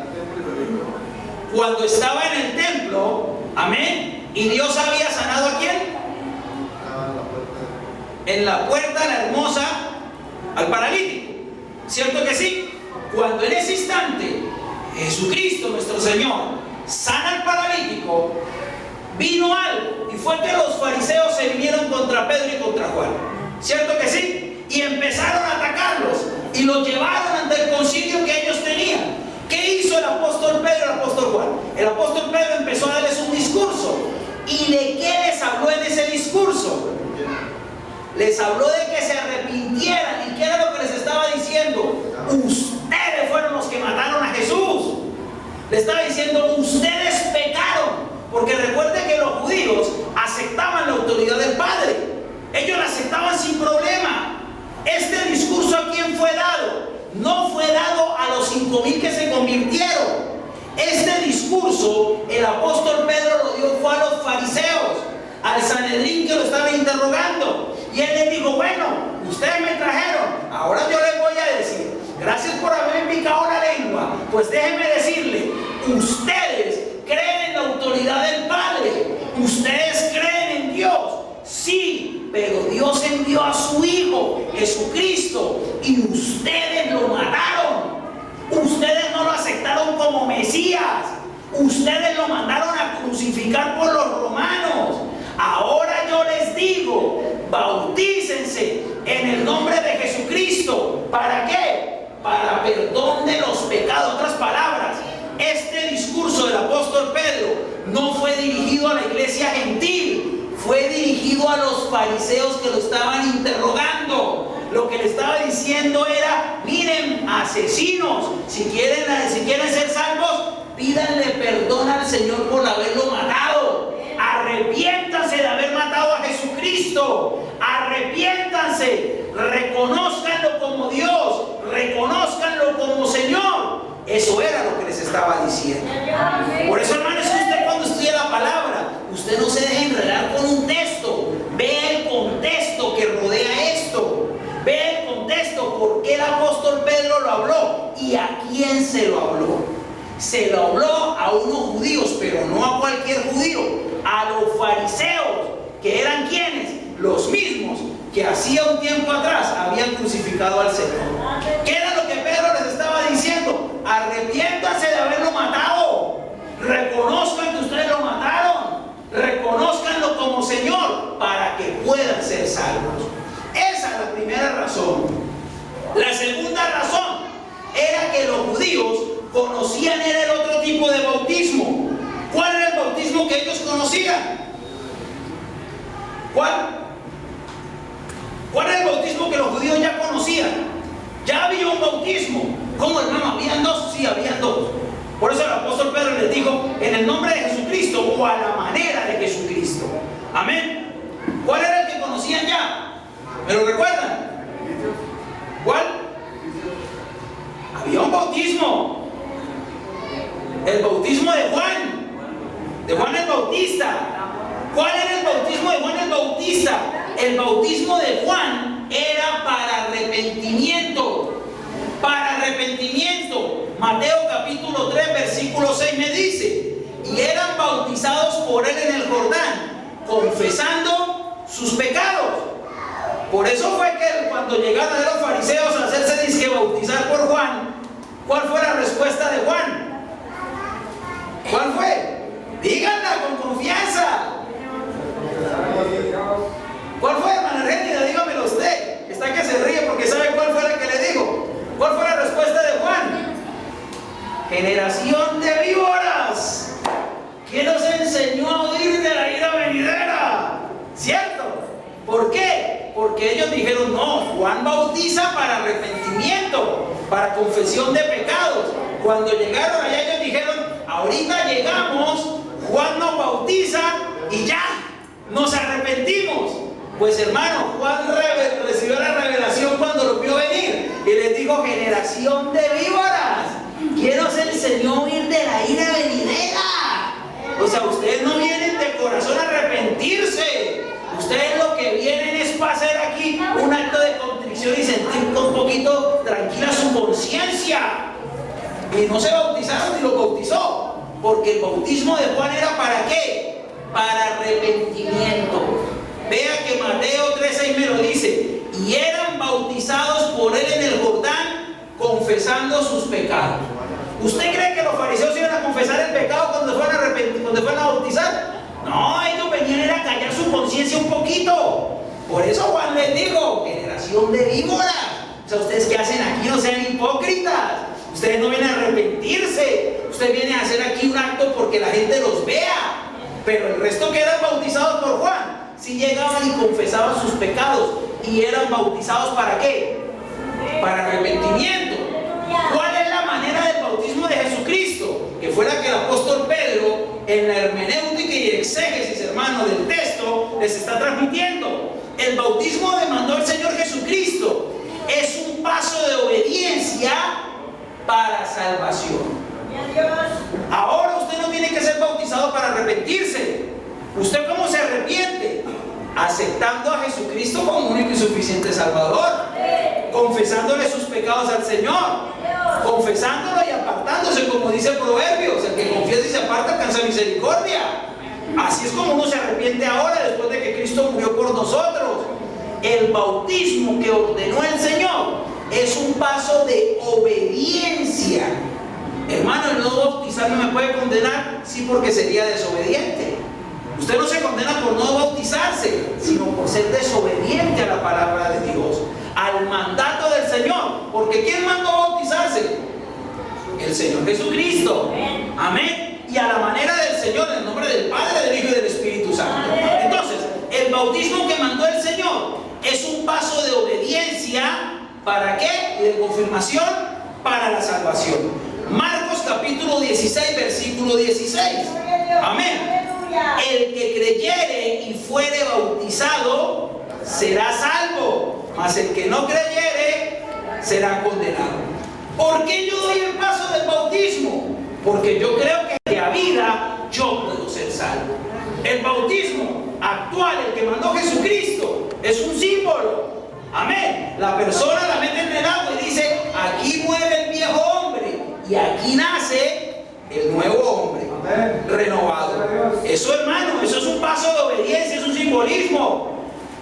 Cuando estaba en el templo, amén, y Dios había sanado ¿a quién? En la puerta, la hermosa, al paralítico. ¿Cierto que sí? Cuando en ese instante Jesucristo nuestro Señor sana al paralítico, vino algo, y fue que los fariseos se vinieron contra Pedro y contra Juan. ¿Cierto que sí? Y empezaron a atacarlos y los llevaron ante el concilio que ellos tenían. ¿Qué hizo el apóstol Pedro y el apóstol Juan? El apóstol Pedro empezó a darles un discurso. ¿Y de qué les habló en ese discurso? Les habló de que se arrepintieran. ¿Y qué era lo que les estaba diciendo? Ustedes fueron los que mataron a Jesús. Le estaba diciendo, ustedes pecaron. Porque recuerden que los judíos aceptaban la autoridad del Padre. Ellos la aceptaban sin problema. Este discurso ¿a quién fue dado? No fue dado a los 5,000 que se convirtieron. Este discurso el apóstol Pedro lo dio fue a los fariseos, al Sanedrín que lo estaba interrogando. Y él les dijo, bueno, ustedes me trajeron, ahora yo les voy a decir, gracias por haberme picado la lengua, pues déjenme decirle, ustedes creen en la autoridad del Padre, ustedes creen en Dios, sí, pero Dios envió a su Hijo Jesucristo y ustedes lo mataron. Ustedes no lo aceptaron como Mesías, ustedes lo mandaron a crucificar por los romanos. Ahora yo les digo, bautícense en el nombre de Jesucristo. ¿Para qué? Para perdón de los pecados. Otras palabras, este discurso del apóstol Pedro no fue dirigido a la iglesia gentil, fue dirigido a los fariseos que lo estaban interrogando. Lo que le estaba diciendo era, miren, asesinos, si quieren ser salvos, pídanle perdón al Señor por haberlo matado. Arrepiéntanse de haber matado a Jesucristo. Arrepiéntanse. Reconózcanlo como Dios. Reconózcanlo como Señor. Eso era lo que les estaba diciendo. Por eso, hermano, es que usted cuando estudia la palabra, usted no se deja enredar con un texto. Ve el contexto que rodea esto. Ve el contexto, por qué el apóstol Pedro lo habló y a quién se lo habló. Se lo habló a unos judíos, pero no a cualquier judío, a los fariseos, que eran quienes, los mismos que hacía un tiempo atrás habían crucificado al Señor. ¿Qué era lo que Pedro les estaba diciendo? Arrepiéntanse de haberlo matado, reconozcan que ustedes lo mataron, reconózcanlo como Señor para que puedan ser salvos. Esa es la primera razón. La segunda razón era que los judíos conocían era el otro tipo de bautismo. ¿Cuál era el bautismo que ellos conocían? ¿Cuál? ¿Cuál era el bautismo que los judíos ya conocían? Ya había un bautismo. ¿Cómo, hermano? ¿Habían dos? Sí, habían dos. Por eso el apóstol Pedro les dijo, en el nombre de Jesucristo o a la manera de Jesucristo. Amén. ¿Cuál era el que conocían ya? ¿Me lo recuerdan? ¿Cuál? Había un bautismo. El bautismo de Juan el Bautista. ¿Cuál era el bautismo de Juan el Bautista? El bautismo de Juan era para arrepentimiento. Para arrepentimiento. Mateo capítulo 3 versículo 6 me dice, y eran bautizados por él en el Jordán, confesando sus pecados. Por eso fue que cuando llegaron a los fariseos a hacerse disque bautizar por Juan, ¿cuál fue la respuesta de Juan? ¿Cuál fue? Díganla con confianza. ¿Cuál fue, hermana Argentina? Dígamelo usted. Está que se ríe porque sabe cuál fue la que le digo. ¿Cuál fue la respuesta de Juan? Generación de víboras. ¿Quién nos enseñó a huir de la ira venidera? ¿Cierto? ¿Por qué? Porque ellos dijeron, no, Juan bautiza para arrepentimiento, para confesión de pecados. Cuando llegaron allá ellos dijeron, ahorita llegamos, Juan nos bautiza y ya, nos arrepentimos. Pues hermano, Juan recibió la revelación cuando lo vio venir y les dijo, generación de víboras, ¿quién os enseñó enseñó a huir de la ira venidera. O sea, ustedes no vienen de corazón a arrepentirse. Ustedes lo que vienen es para hacer aquí un acto de contrición y sentir un poquito tranquila su conciencia. Y no se bautizaron ni lo bautizó, porque el bautismo de Juan era ¿para qué? Para arrepentimiento. Vea que Mateo 3:6 me lo dice: y eran bautizados por él en el Jordán, confesando sus pecados. ¿Usted cree que los fariseos iban a confesar el pecado cuando fueron a bautizar? No, ellos venían a callar su conciencia un poquito. Por eso Juan les dijo: generación de víboras. O sea, ustedes que hacen aquí, no sean hipócritas. Ustedes no vienen a arrepentirse. Ustedes vienen a hacer aquí un acto porque la gente los vea. Pero el resto que eran bautizados por Juan, si llegaban y confesaban sus pecados y eran bautizados ¿para qué? Para arrepentimiento. ¿Cuál es la manera del bautismo de Jesucristo? Que fue la que el apóstol Pedro, en la hermenéutica y exégesis, hermano, del texto, les está transmitiendo. El bautismo que mandó el Señor Jesucristo es un paso de obediencia para salvación. Ahora usted no tiene que ser bautizado para arrepentirse. ¿Usted cómo se arrepiente? Aceptando a Jesucristo como único y suficiente Salvador, confesándole sus pecados al Señor, confesándolo y apartándose, como dice Proverbios: el que confiesa y se aparta alcanza misericordia. Así es como uno se arrepiente ahora, después de que Cristo murió por nosotros. El bautismo que ordenó el Señor es un paso de obediencia. Hermano, el no bautizar no me puede condenar, sí, porque sería desobediente. Usted no se condena por no bautizarse, sino por ser desobediente a la palabra de Dios, al mandato del Señor. Porque ¿quién mandó bautizarse? El Señor Jesucristo. Amén. Y a la manera del Señor, en el nombre del Padre, del Hijo y del Espíritu Santo. Entonces, el bautismo que mandó el Señor es un paso de obediencia. ¿Para qué? Y de confirmación para la salvación. Marcos capítulo 16, versículo 16. Amén. El que creyere y fuere bautizado será salvo, mas el que no creyere será condenado. ¿Por qué yo doy el paso del bautismo? Porque yo creo que a vida yo puedo ser salvo. El bautismo actual, el que mandó Jesucristo, es un símbolo. Amén. La persona la mete en el agua y dice: aquí muere el viejo hombre y aquí nace el nuevo hombre. Amén. Renovado. Eso, hermano, eso es un paso de obediencia, es un simbolismo.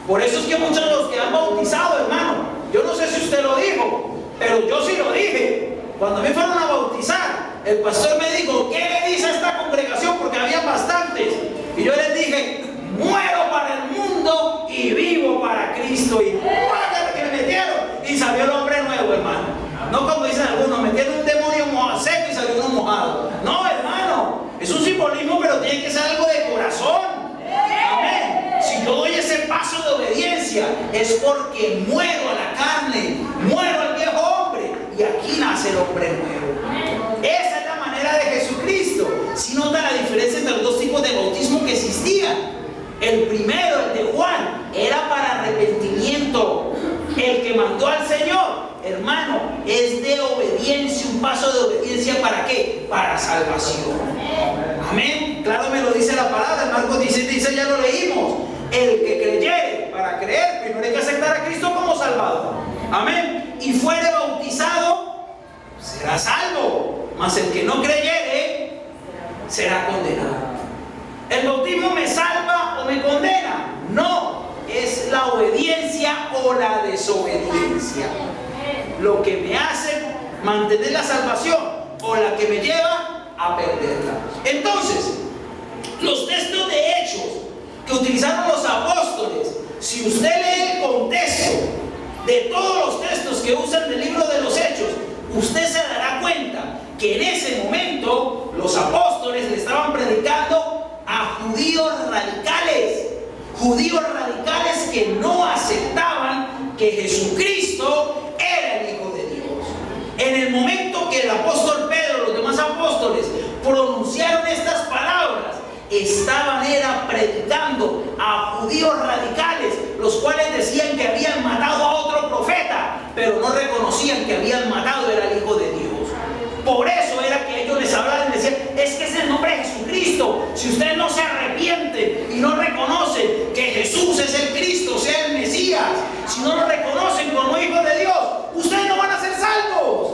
Por eso es que muchos de los que han bautizado, hermano, yo no sé si usted lo dijo, pero yo sí lo dije. Cuando me fueron a bautizar, el pastor me dijo: ¿qué le dice a esta congregación? Porque había bastantes. Y yo les dije: muero para el mundo y vivo para Cristo. Y que me metieron y salió el hombre nuevo, hermano. No como dicen algunos, metieron un demonio seco y salió uno mojado. No, hermano, es un simbolismo, pero tiene que ser algo de corazón. Amén. Si yo doy ese paso de obediencia, es porque muero a la carne, muero al viejo hombre y aquí nace el hombre nuevo. Esa es la manera de Jesucristo. Si nota la diferencia entre los dos tipos de bautismo que existían. El primero, el de Juan, era para arrepentimiento. El que mandó al Señor, hermano, es de obediencia, un paso de obediencia. ¿Para qué? Para salvación. Amén. Claro, me lo dice la palabra. En Marcos 16 ya lo leímos. El que creyere, para creer, primero hay que aceptar a Cristo como Salvador. Amén. Y fuere bautizado, será salvo. Mas el que no creyere, será condenado. ¿El bautismo me salva o me condena? No, es la obediencia o la desobediencia lo que me hace mantener la salvación o la que me lleva a perderla. Entonces, los textos de Hechos que utilizaron los apóstoles, si usted lee el contexto de todos los textos que usan del libro de los Hechos, usted se dará cuenta que en ese momento los apóstoles le estaban predicando a judíos radicales que no aceptaban que Jesucristo era el Hijo de Dios. En el momento que el apóstol Pedro, los demás apóstoles, pronunciaron estas palabras, estaban predicando a judíos radicales, los cuales decían que habían matado a otro profeta, pero no reconocían que habían matado era el Hijo de Dios. Por eso era que ellos si usted no se arrepiente y no reconoce que Jesús es el Cristo, sea el Mesías, si no lo reconocen como hijo de Dios, ustedes no van a ser salvos.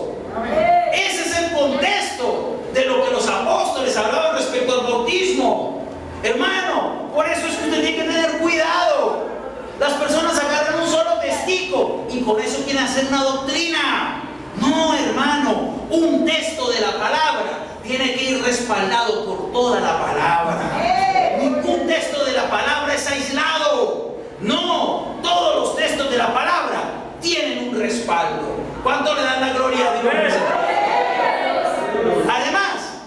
Ese es el contexto de lo que los apóstoles hablaban respecto al bautismo. Hermano, por eso es que usted tiene que tener cuidado. Las personas agarran un solo testigo y con eso quieren hacer una doctrina. No, hermano, un texto de la palabra tiene que ir respaldado por toda la palabra. Ningún texto de la palabra es aislado. No, todos los textos de la palabra tienen un respaldo. ¿Cuánto le dan la gloria a Dios? Además,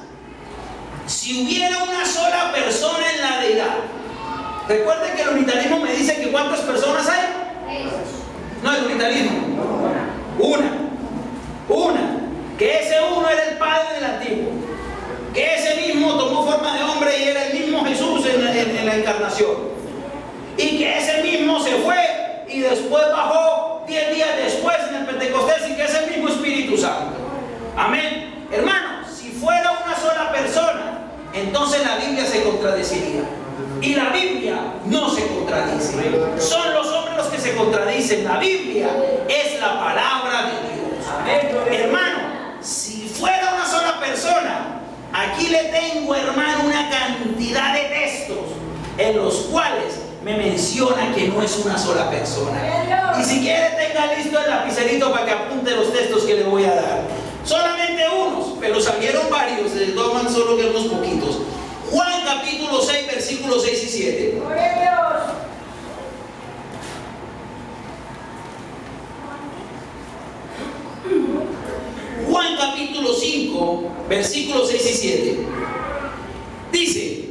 si hubiera una sola persona en la deidad, recuerden que el unitarismo me dice que ¿cuántas personas hay? No, el unitarismo. Una. Que ese uno era el Padre del Antiguo. Que ese mismo tomó forma de hombre y era el mismo Jesús en la encarnación. Y que ese mismo se fue y después bajó 10 días después en el Pentecostés y que es el mismo Espíritu Santo. Amén. Hermano, si fuera una sola persona, entonces la Biblia se contradeciría. Y la Biblia no se contradice. Son los hombres los que se contradicen. La Biblia es la palabra de Dios. Hermano, si fuera una sola persona, aquí le tengo, hermano, una cantidad de textos en los cuales me menciona que no es una sola persona. Y si quiere, tenga listo el lapicerito para que apunte los textos que le voy a dar. Solamente unos, pero salieron varios, se toman solo que unos poquitos. Juan capítulo 6, versículos 6 y 7. Juan capítulo 5, versículos 6 y 7. Dice: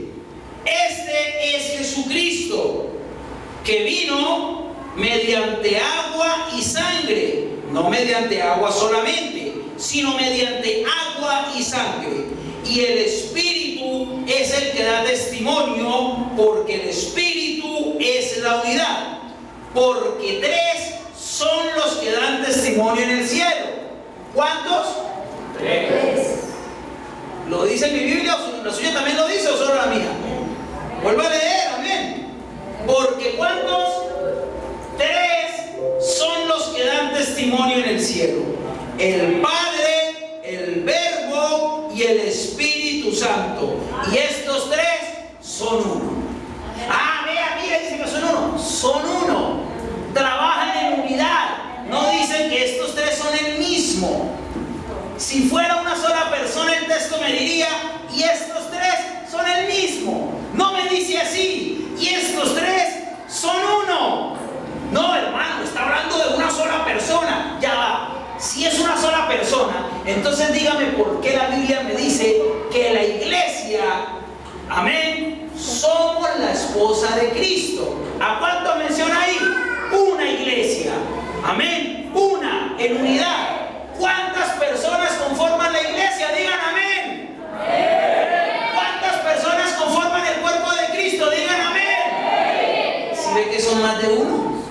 este es Jesucristo, que vino mediante agua y sangre, no mediante agua solamente, sino mediante agua y sangre. Y el Espíritu es el que da testimonio, porque el Espíritu es la unidad. Porque tres son los que dan testimonio en el cielo. ¿Cuántos? Tres. ¿Lo dice mi Biblia o la suya también lo dice o solo la mía? Vuelva a leer, amén. Porque ¿cuántos? Tres son los que dan testimonio en el cielo: el Padre, el Verbo y el Espíritu Santo. Y estos tres son uno. Ah, vea, dice que son uno. Son uno. Trabajan en unidad. No dicen que estos tres son el mismo. Si fuera una sola persona, el texto me diría: y estos tres son el mismo. No me dice así: y estos tres son uno. No, hermano, está hablando de una sola persona. Ya va. Si es una sola persona, entonces dígame por qué la Biblia me dice que la iglesia, amén, somos la esposa de Cristo. ¿A cuánto menciona ahí? Una iglesia. Amén. Una en unidad. ¿Cuántas personas conforman la iglesia? Digan amén. ¿Cuántas personas conforman el cuerpo de Cristo? Digan amén. ¿Sí ve que son más de uno?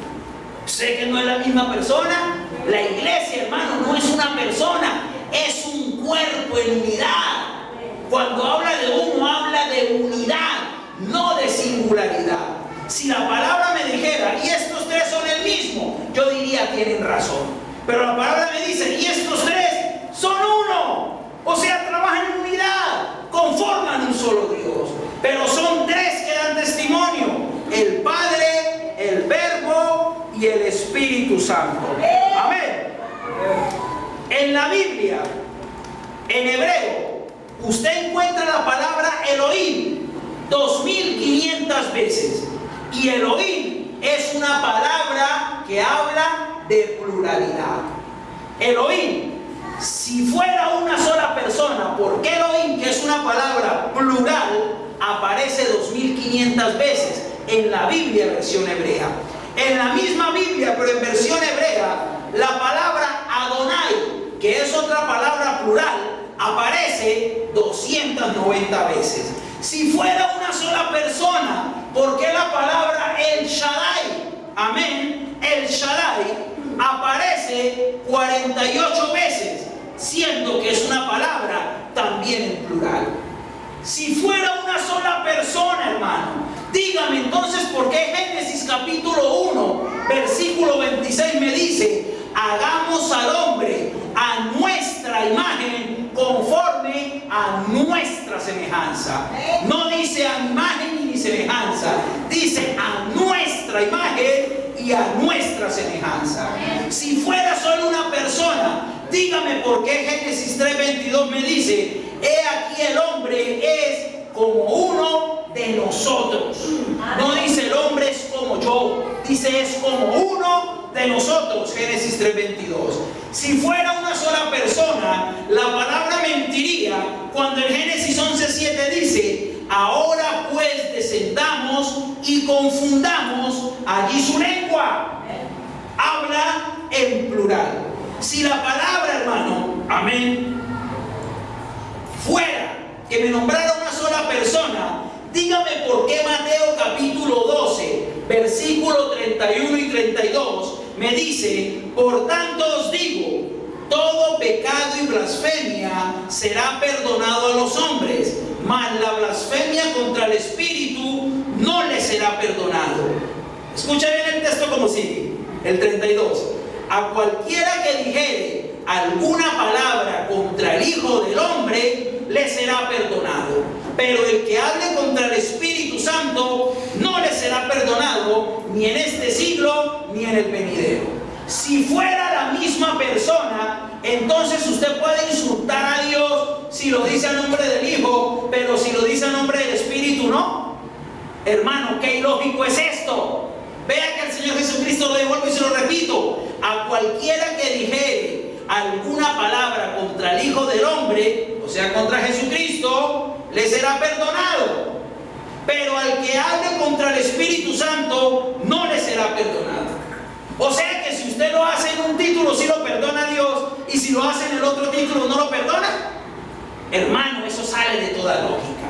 ¿Sé que no es la misma persona? La iglesia, hermano, no es una persona, es un cuerpo en unidad. Cuando habla de uno, habla de unidad, no de singularidad. Si la palabra me dijera: y estos tres son el mismo, yo diría: tienen razón. Pero la palabra me dice: y estos tres son uno. O sea, trabajan en unidad, conforman un solo Dios. Pero son tres que dan testimonio: el Padre, el Verbo y el Espíritu Santo. Amén. En la Biblia, en hebreo, usted encuentra la palabra Elohim 2500 veces. Y Elohim es una palabra que habla de pluralidad. Elohim, si fuera una sola persona, ¿por qué Elohim, que es una palabra plural, aparece 2500 veces en la Biblia versión hebrea? En la misma Biblia, pero en versión hebrea, la palabra Adonai, que es otra palabra plural, aparece 290 veces. Si fuera una sola persona, ¿por qué la palabra El Shaddai, amén, El Shaddai, aparece 48 veces, siendo que es una palabra también en plural? Si fuera una sola persona, hermano. Dígame entonces por qué Génesis capítulo 1, versículo 26 me dice: hagamos al hombre a nuestra imagen, conforme a nuestra semejanza. No dice a imagen ni semejanza, dice a nuestra imagen y a nuestra semejanza. Si fuera solo una persona, dígame por qué Génesis 3:22 me dice: he aquí el hombre es como uno de nosotros. No dice el hombre es como yo, dice es como uno de nosotros. Génesis 3:22. Si fuera una sola persona, la palabra mentiría cuando en Génesis 11:7 dice: ahora pues descendamos y confundamos allí su lengua. Habla en plural. Si la palabra, hermano, amén, fuera que me nombrara una sola persona, dígame por qué Mateo capítulo 12, versículo 31 y 32 me dice: por tanto os digo, todo pecado y blasfemia será perdonado a los hombres, mas la blasfemia contra el Espíritu no le será perdonado. Escucha bien el texto como sigue, el 32. A cualquiera que dijere alguna palabra contra el Hijo del Hombre, le será perdonado. Pero el que hable contra el Espíritu Santo, no le será perdonado, ni en este siglo, ni en el venidero. Si fuera la misma persona, entonces usted puede insultar a Dios si lo dice a nombre del Hijo, pero si lo dice a nombre del Espíritu, no. Hermano, qué ilógico es esto. Vea que el Señor Jesucristo, lo devuelvo y se lo repito: a cualquiera que dijere alguna palabra contra el Hijo del Hombre, o sea, contra Jesucristo, le será perdonado. Pero al que hable contra el Espíritu Santo, no le será perdonado. O sea que si usted lo hace en un título, sí lo perdona Dios, y si lo hace en el otro título, no lo perdona. Hermano, eso sale de toda lógica.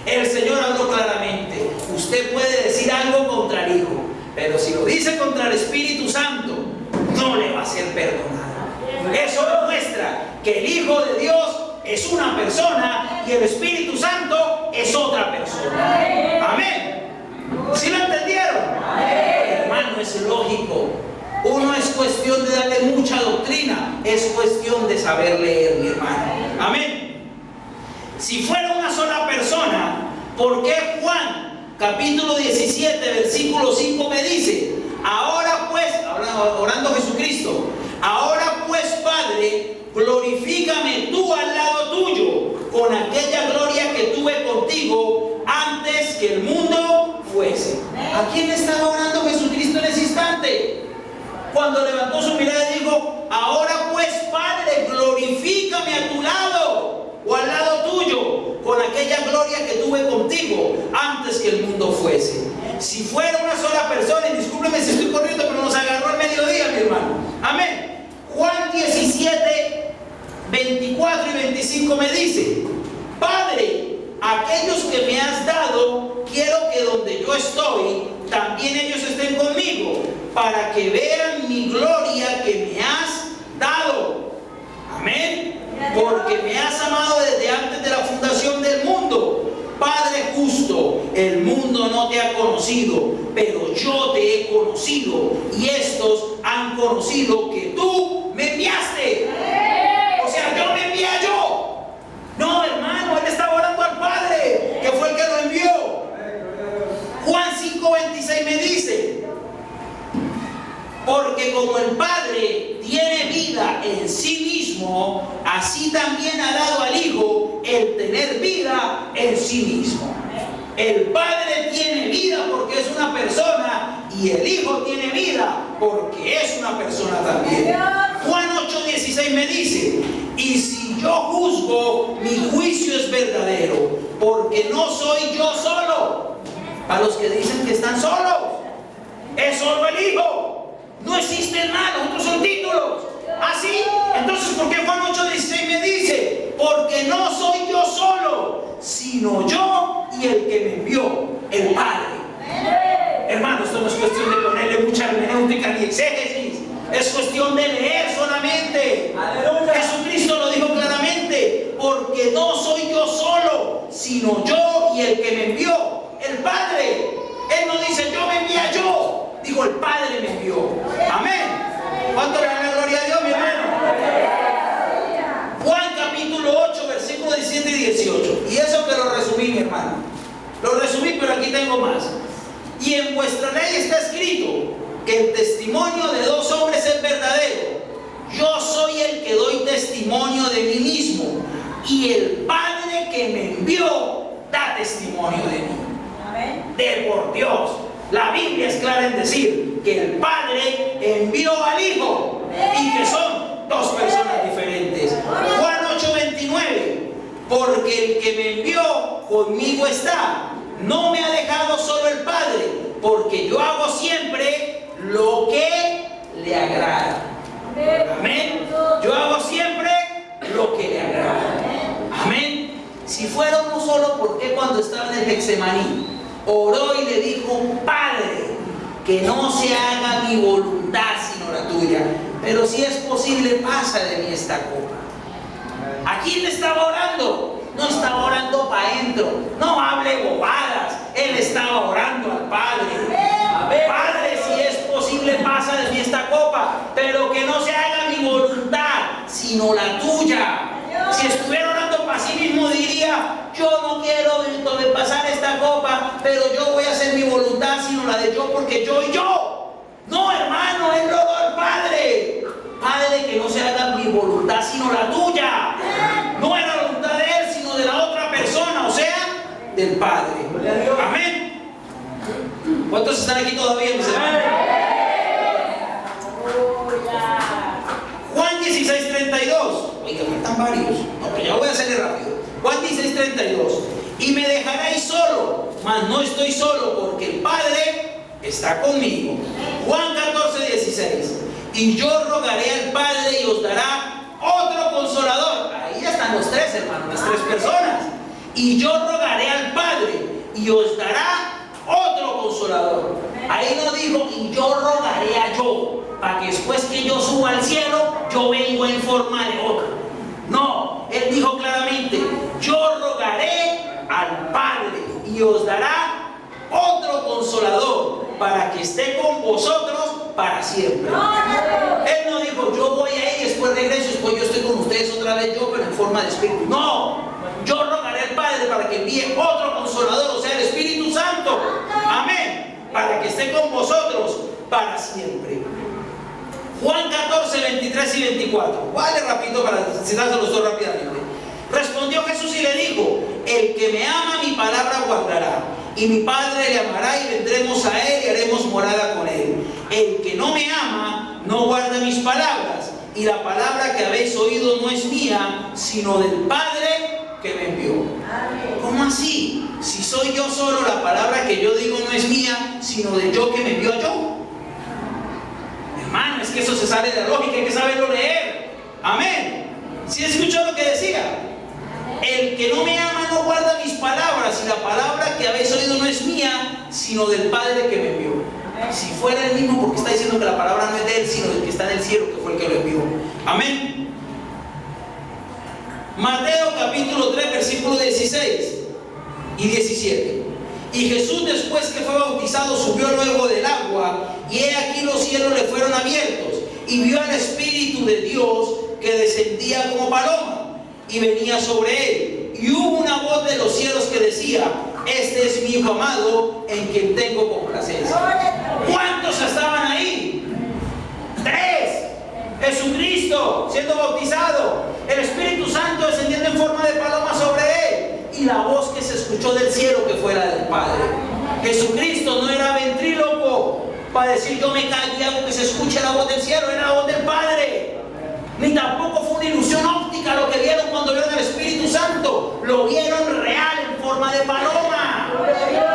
El Señor habló claramente: usted puede decir algo contra el Hijo, pero si lo dice contra el Espíritu Santo, no le va a ser perdonado. Eso demuestra que el Hijo de Dios es una persona y el Espíritu Santo es otra persona. Amén. ¿Sí lo entendieron? Hermano, es lógico. Uno es cuestión de darle mucha doctrina, es cuestión de saber leer, mi hermano. Amén. Si fuera una sola persona, ¿por qué Juan capítulo 17 versículo 5 me dice: ahora pues, orando Jesucristo, ahora pues Padre, glorifícame tú al lado tuyo con aquella gloria que tuve contigo antes que el mundo fuese? ¿A quién estaba orando Jesucristo en ese instante? Cuando levantó su mirada y dijo: ahora pues Padre, glorifícame a tu lado o al lado tuyo con aquella gloria que tuve contigo antes que el mundo fuese. Si fuera una sola persona, y discúlpeme si estoy corriendo, pero nos agarró al mediodía, mi hermano. Amén. Juan 17, 24 y 25 me dice: Padre, aquellos que me has dado, quiero que donde yo estoy, también ellos estén conmigo, para que vean mi gloria que me has dado. Amén. Porque me has amado desde antes de la fundación del mundo. Padre justo, el mundo no te ha conocido, pero yo te he conocido, y estos han conocido que tú me enviaste. O sea, yo me envié yo. No, hermano, él estaba orando al Padre, que fue el que lo envió. Juan 5:26 me dice: porque como el Padre tiene vida en sí mismo, así también ha dado al Hijo el tener vida en sí mismo. El Padre tiene vida porque es una persona, y el Hijo tiene vida porque es una persona también. Juan 8:16 me dice: y si yo juzgo, mi juicio es verdadero, porque no soy yo solo. A los que dicen que están solos, es solo el Hijo. No existen más, otros son títulos. ¿Así? Entonces, ¿por qué Juan 8:16 me dice? Porque no soy yo solo, sino yo y el que me envió, el Padre. Hermano, esto no es cuestión de ponerle mucha hermenéutica ni exégesis, es cuestión de leer solamente. ¡Aleluya! Jesucristo lo dijo claramente: porque no soy yo solo, sino yo y el que me envió, el Padre. testimonio de mí mismo, y el Padre que me envió da testimonio de mí. Amén. De por Dios, la Biblia es clara en decir que el Padre envió al Hijo y que son dos personas diferentes. Juan 8:29, porque el que me envió conmigo está, no me ha dejado solo el Padre, porque yo hago siempre lo que le agrada. Amén. Yo hago siempre lo que le agrada. Amén. Si fuera uno solo, ¿por qué cuando estaba en el Getsemaní oró y le dijo: Padre, que no se haga mi voluntad sino la tuya, pero si es posible, pasa de mí esta copa? ¿A quién le estaba orando? No estaba orando para adentro, no hable bobadas, él estaba orando al Padre. Padre, si es posible, pasa de mí esta copa, pero que no se haga mi voluntad sino la tuya. Si estuviera orando para sí mismo, diría: yo no quiero pasar esta copa, pero yo voy a hacer mi voluntad sino la de yo, porque yo y yo. No, hermano, él oró al Padre: Padre, que no se haga mi voluntad sino la tuya. No era la voluntad de él, sino de la otra persona, o sea, del Padre. Amén. ¿Cuántos están aquí todavía, mis hermanos? Juan 16:32. Oiga, faltan varios. No, pero ya voy a hacerle rápido. Juan 16:32. Y me dejaréis solo, mas no estoy solo, porque el Padre está conmigo. Juan 14:16. Y yo rogaré al Padre y os dará otro consolador. Ahí ya están los tres, hermanos, las tres personas. Y yo rogaré al Padre y os dará otro consolador. Ahí no dijo: y yo rogaré a yo, para que después que yo suba al cielo, yo vengo en forma de otro. No, él dijo claramente: yo rogaré al Padre y os dará otro consolador para que esté con vosotros para siempre. Él no dijo: yo voy a ir y después regreso y después yo estoy con ustedes otra vez, yo, pero en forma de espíritu. No, yo rogaré al Padre para que envíe otro consolador, o sea, el Espíritu Santo. Amén. Para que esté con vosotros para siempre. Juan 14:23 y 24. Vale, rapidito para citárselos todos rápidamente. Respondió Jesús y le dijo: el que me ama, mi palabra guardará, y mi Padre le amará, y vendremos a él y haremos morada con él. El que no me ama no guarda mis palabras, y la palabra que habéis oído no es mía, sino del Padre que me envió. ¿Cómo así? Si soy yo solo, la palabra que yo digo no es mía, sino de yo que me envió a yo. Hermano, es que eso se sale de la lógica, hay que saberlo leer. Amén. ¿Sí escuchó lo que decía? El que no me ama no guarda mis palabras, y la palabra que habéis oído no es mía, sino del Padre que me envió. Si fuera el mismo, porque está diciendo que la palabra no es de él, sino del que está en el cielo, que fue el que lo envió. Amén. Mateo capítulo 3, versículos 16 y 17. Y Jesús, después que fue bautizado, subió luego del agua, y he aquí los cielos le fueron abiertos, y vio al Espíritu de Dios que descendía como paloma y venía sobre él. Y hubo una voz de los cielos que decía: este es mi Hijo amado, en quien tengo complacencia. ¿Cuántos estaban ahí? 3. Jesucristo siendo bautizado, el Espíritu Santo descendiendo en forma de paloma sobre él, y la voz que se escuchó del cielo, que fue la del Padre. Jesucristo no era ventríloco para decir: yo me callo y hago que se escuche la voz del cielo. Era la voz del Padre. Ni tampoco fue una ilusión óptica lo que vieron cuando vieron al Espíritu Santo. Lo vieron real en forma de paloma.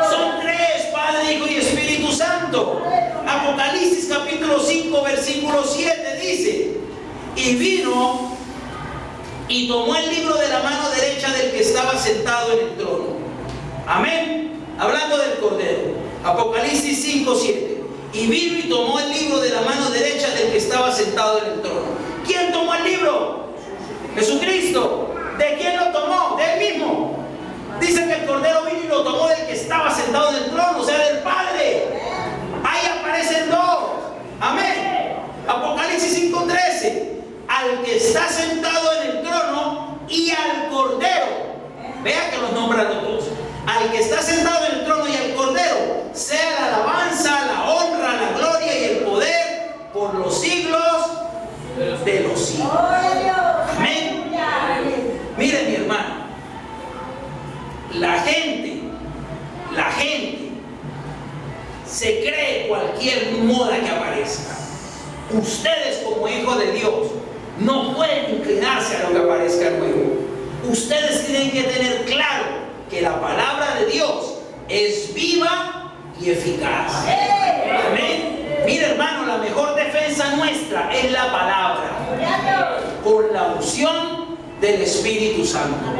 Son 3, Padre, Hijo y Espíritu Santo. Apocalipsis capítulo 5, versículo 7 dice: y vino y tomó el libro de la mano derecha del que estaba sentado en el trono. Amén. Hablando del Cordero. Apocalipsis 5, 7. Y vino y tomó el libro de la mano derecha del que estaba sentado en el trono. ¿Quién tomó el libro? Jesucristo. ¿De quién lo tomó? De él mismo. Dice que el Cordero vino y lo tomó del que estaba sentado en el trono, o sea, del Padre. Ahí aparecen dos. Amén. Apocalipsis 5:13. Al que está sentado en el trono y al Cordero. Vea que los nombran los dos. Al que está sentado en el trono y al Cordero sea la alabanza, la honra, la gloria y el poder por los siglos de los siglos. Amén. pueden inclinarse a lo que aparezca nuevo. Ustedes tienen que tener claro que la palabra de Dios es viva y eficaz. Amén. Mira, hermano, la mejor defensa nuestra es la palabra, con la unción del Espíritu Santo.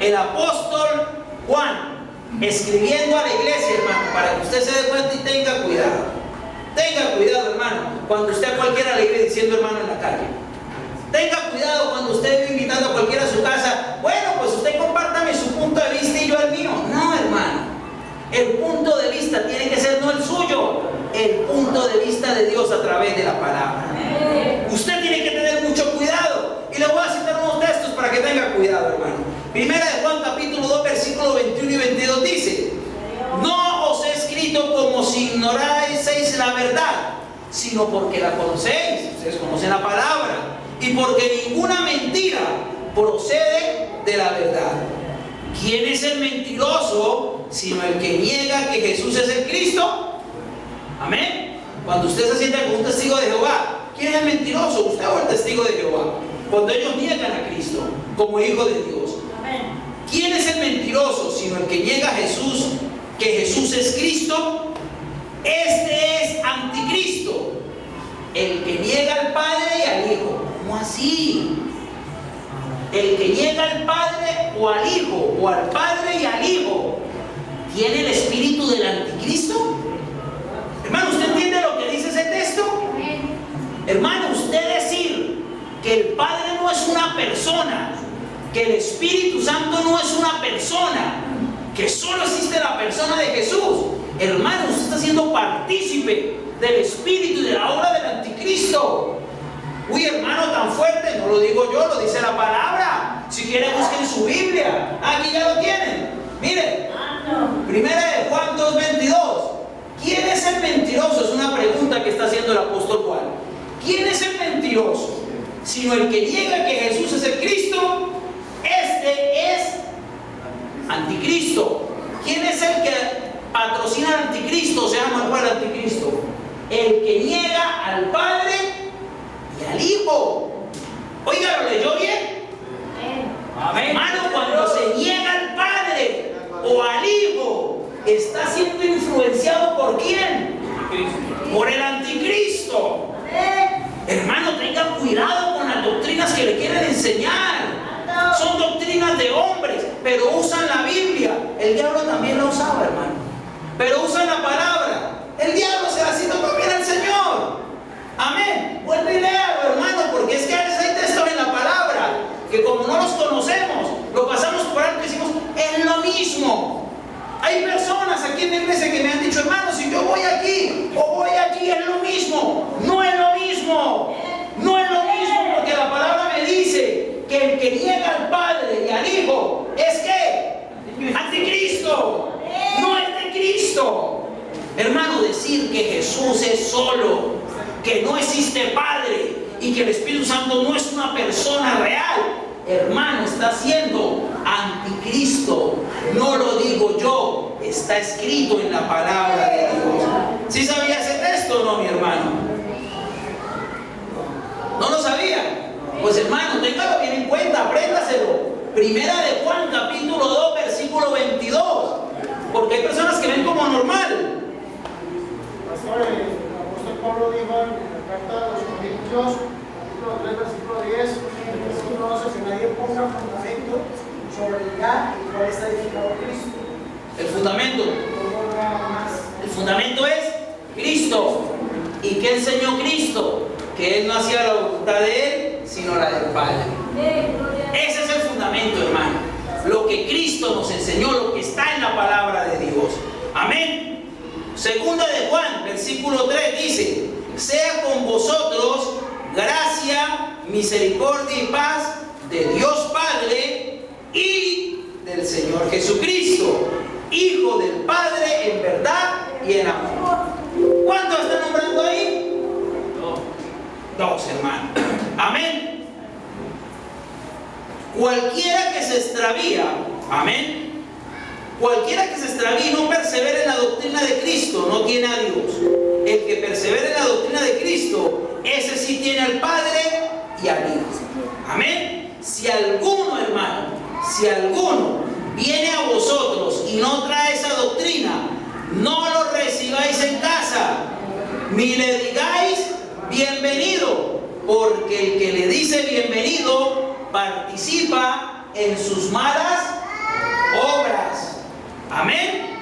El apóstol Juan, escribiendo a la iglesia, hermano, para que usted se dé cuenta y tenga cuidado. Tenga cuidado, hermano, cuando usted a cualquiera le vive diciendo hermano en la calle. Tenga cuidado cuando usted vive invitando a cualquiera a su casa. Bueno, pues usted compártame su punto de vista y yo el mío. No, hermano. El punto de vista tiene que ser no el suyo, el punto de vista de Dios a través de la palabra. Usted tiene que tener mucho cuidado. Y le voy a citar unos textos para que tenga cuidado, hermano. Primera de Juan, capítulo 2, versículos 21 y 22 dice: no os he escrito como si ignoraseis la verdad, sino porque la conocéis. Ustedes conocen la palabra. Y porque ninguna mentira procede de la verdad. ¿Quién es el mentiroso sino el que niega que Jesús es el Cristo? Amén. Cuando usted se sienta con un testigo de Jehová, ¿quién es el mentiroso? ¿Usted o el testigo de Jehová? Cuando ellos niegan a Cristo como hijo de Dios. ¿Quién es el mentiroso sino el que niega a Jesús, que Jesús es Cristo? Este es anticristo, el que niega al Padre y al Hijo. ¿Cómo así? El que niega al Padre o al Hijo, o al Padre y al Hijo, ¿tiene el espíritu del anticristo? Hermano, ¿usted entiende lo que dice ese texto? Hermano, usted decir que el Padre no es una persona, que el Espíritu Santo no es una persona, que solo existe la persona de Jesús, hermano, usted está siendo partícipe del espíritu y de la obra del anticristo. Uy, hermano, tan fuerte, no lo digo yo, lo dice la palabra. Si quieren, busquen su Biblia. Aquí ya lo tienen. Miren, primera de Juan 2:22. ¿Quién es el mentiroso? Es una pregunta que está haciendo el apóstol Juan. ¿Quién es el mentiroso? Sino el que niega que Jesús es el Cristo. Este es anticristo. ¿Quién es el que patrocina al anticristo? Se llama el anticristo. El que niega al Padre y al Hijo. Oiga, ¿lo leyó bien? Amén. Hermano, cuando se niega al Padre o al Hijo, está siendo influenciado ¿por quién? Por el anticristo. Hermano, tengan cuidado con las doctrinas que le quieren enseñar. Son doctrinas de hombres, pero usan la Biblia. El diablo también la usaba, hermano, pero usan la palabra. El diablo se la citó también al Señor. Amén. Vuelve y léalo, hermano, porque es que a veces hay textos en la palabra que como no los conocemos, lo pasamos por alto y decimos, es lo mismo. Hay personas aquí en la iglesia que me han dicho, hermano, si yo voy aquí o voy aquí, es lo mismo. No es lo mismo. No es lo mismo, porque la palabra me dice que el que niega al Padre y al Hijo es que anticristo, no es de Cristo. Hermano, decir que Jesús es solo, que no existe Padre y que el Espíritu Santo no es una persona real, hermano, está siendo anticristo. No lo digo yo, está escrito en la palabra de Dios. ¿Sí sabía ese texto o no, mi hermano? ¿No lo sabía? Pues hermano, téngalo bien en cuenta, apréndaselo. Primera de Juan, capítulo 2, versículo 22. Porque hay personas que ven como normal. Pastor, el apóstol Pablo dijo en la carta de los Corintios, capítulo 3, versículo 10, versículo 11, que nadie ponga fundamento sobre el lugar en el cual está edificado Cristo. El fundamento. No nada más. El fundamento es Cristo. ¿Y qué enseñó Cristo? Que Él no hacía la voluntad de Él, sino la del Padre. Ese es el fundamento, hermano. Lo que Cristo nos enseñó, lo que está en la palabra de Dios. Amén. Segunda de Juan, versículo 3 dice: sea con vosotros gracia, misericordia y paz de Dios Padre y del Señor Jesucristo, Hijo del Padre en verdad y en amor. ¿Cuántos están nombrando ahí? Dos, hermano. Amén. Cualquiera que se extravía, amén. Cualquiera que se extravíe y no persevere en la doctrina de Cristo no tiene a Dios. El que persevere en la doctrina de Cristo, ese sí tiene al Padre y al Hijo. Amén. si alguno, hermano, si alguno viene a vosotros y no trae esa doctrina, no lo recibáis en casa, ni le digáis bienvenido, porque el que le dice bienvenido participa en sus malas obras. Amén.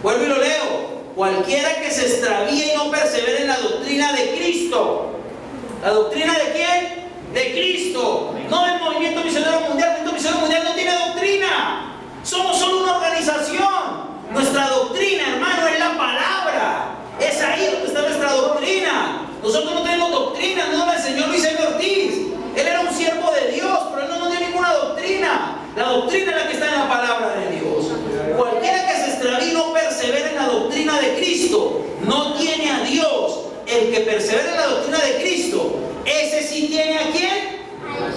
Vuelvo y lo leo. Cualquiera que se extravíe y no persevere en la doctrina de Cristo. ¿La doctrina de quién? De Cristo. No del Movimiento Misionero Mundial. El Movimiento Misionero Mundial no tiene doctrina. Somos solo una organización. Nuestra doctrina, hermano, es la palabra. Es ahí donde está nuestra doctrina. Nosotros no tenemos doctrina, no la enseñó Luis M. Ortiz. Él era un siervo de Dios, pero él no tiene ninguna doctrina. La doctrina es la que está en la palabra de Dios. Cualquiera que se extravíe y no persevere en la doctrina de Cristo, no tiene a Dios. El que persevera en la doctrina de Cristo, ese sí tiene ¿a quién?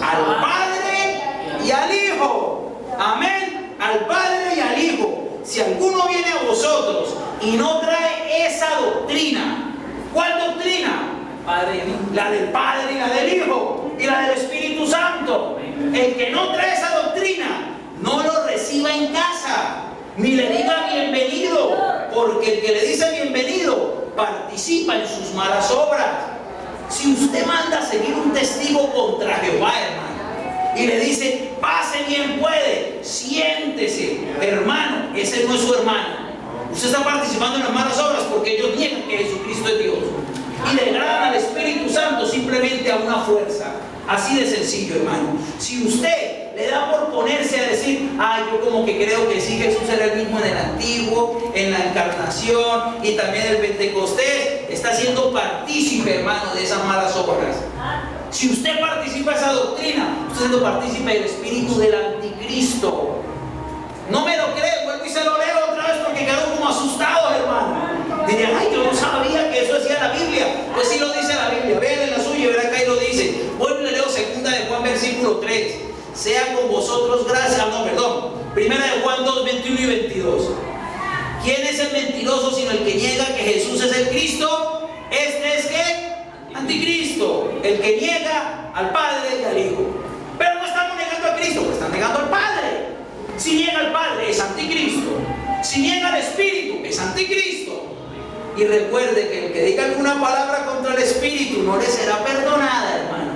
Al Padre y al Hijo. Amén. Al Padre y al Hijo. Si alguno viene a vosotros y no trae esa doctrina, ¿cuál doctrina? La del Padre y la del Hijo y la del Espíritu Santo. El que no trae esa doctrina, no lo reciba en casa, ni le diga bienvenido, porque el que le dice bienvenido participa en sus malas obras. Si usted manda a seguir un testigo contra Jehová, hermano, y le dice, pase bien puede, siéntese, hermano, ese no es su hermano. Usted está participando en las malas obras porque ellos niegan que Jesucristo es Dios y degradan al Espíritu Santo simplemente a una fuerza. Así de sencillo, hermano. Si usted le da por ponerse a decir, yo como que creo que sí, Jesús era el mismo en el Antiguo, en la Encarnación y también el Pentecostés, está siendo partícipe, hermano, de esas malas obras. Si usted participa de esa doctrina, usted está siendo partícipe del espíritu del anticristo. No me lo cree, vuelvo y se lo leo otra vez porque quedaron como asustados, hermano. Dirían, yo no sabía que eso decía la Biblia. Pues sí lo dice la Biblia. Vean en la suya y verán que ahí lo dice. Vuelvo y le leo 2 de Juan versículo 3. Sea con vosotros gracia, Primera de Juan 2, 21 y 22. ¿Quién es el mentiroso sino el que niega que Jesús es el Cristo? Este es ¿qué? Anticristo. El que niega al Padre y al Hijo. Pero no estamos negando a Cristo, pues están negando al Padre. Si niega al Padre, es anticristo. Si niega al Espíritu, es anticristo. Y recuerde que el que diga alguna palabra contra el Espíritu no le será perdonada, hermano.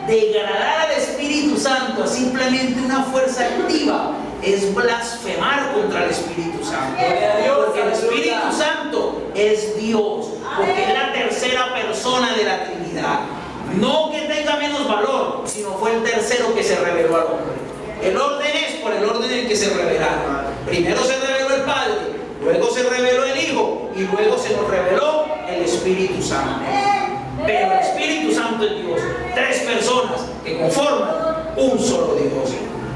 Degradar al Espíritu Santo a simplemente una fuerza activa es blasfemar contra el Espíritu Santo. Porque el Espíritu Santo es Dios, porque es la tercera persona de la Trinidad. No que tenga menos valor, sino fue el tercero que se reveló al hombre. El orden es por el orden en que se revelaron. Primero se reveló el Padre, luego se reveló el Hijo y luego se nos reveló el Espíritu Santo. Pero el Espíritu Santo es Dios. 3 personas que conforman un solo Dios.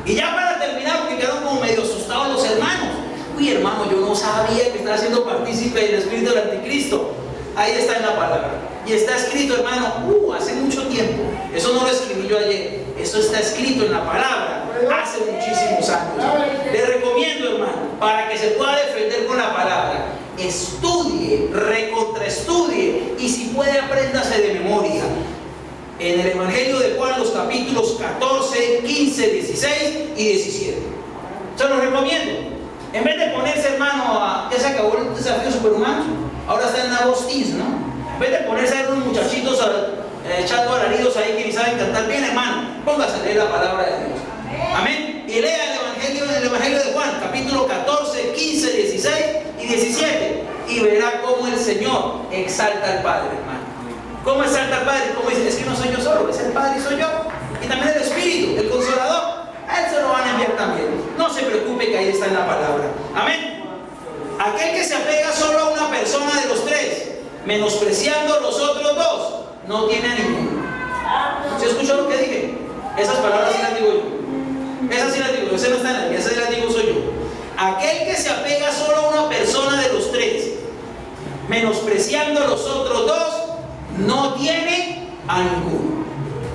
Y ya para terminar, porque quedaron como medio asustados los hermanos. Uy, hermano, yo no sabía que estaba siendo partícipe del Espíritu del Anticristo. Ahí está en la palabra. Y está escrito, hermano, hace mucho tiempo. Eso no lo escribí yo ayer. Eso está escrito en la palabra hace muchísimos años. Le recomiendo, hermano, para que se pueda defender con la palabra, estudie, recontraestudie y si puede apréndase de memoria. En el Evangelio de Juan, los capítulos 14, 15, 16 y 17. Se los recomiendo. En vez de ponerse, hermano, ya se acabó el desafío superhumano, ahora está en Agostín, ¿no? En vez de ponerse a ver unos muchachitos echando alaridos ahí que ni saben cantar bien, hermano, póngase a leer la palabra de Dios. Amén. Y lea el Evangelio de Juan, capítulo 14, 15, 16 y 17. Y verá cómo el Señor exalta al Padre, hermano. ¿Cómo exalta al Padre? ¿Cómo dice? Es que no soy yo solo, es el Padre y soy yo. Y también el Espíritu, el Consolador. A Él se lo van a enviar también. No se preocupe que ahí está en la palabra. Amén. Aquel que se apega solo a una persona de los 3, menospreciando a los otros 2, no tiene a ninguno. ¿Se escuchó lo que dije? Esas palabras sí las digo yo. Esas sí las digo yo. Esa no está en la Biblia, esas sí las digo soy yo. Aquel que se apega solo a una persona de los 3, menospreciando a los otros 2, no tiene a ninguno.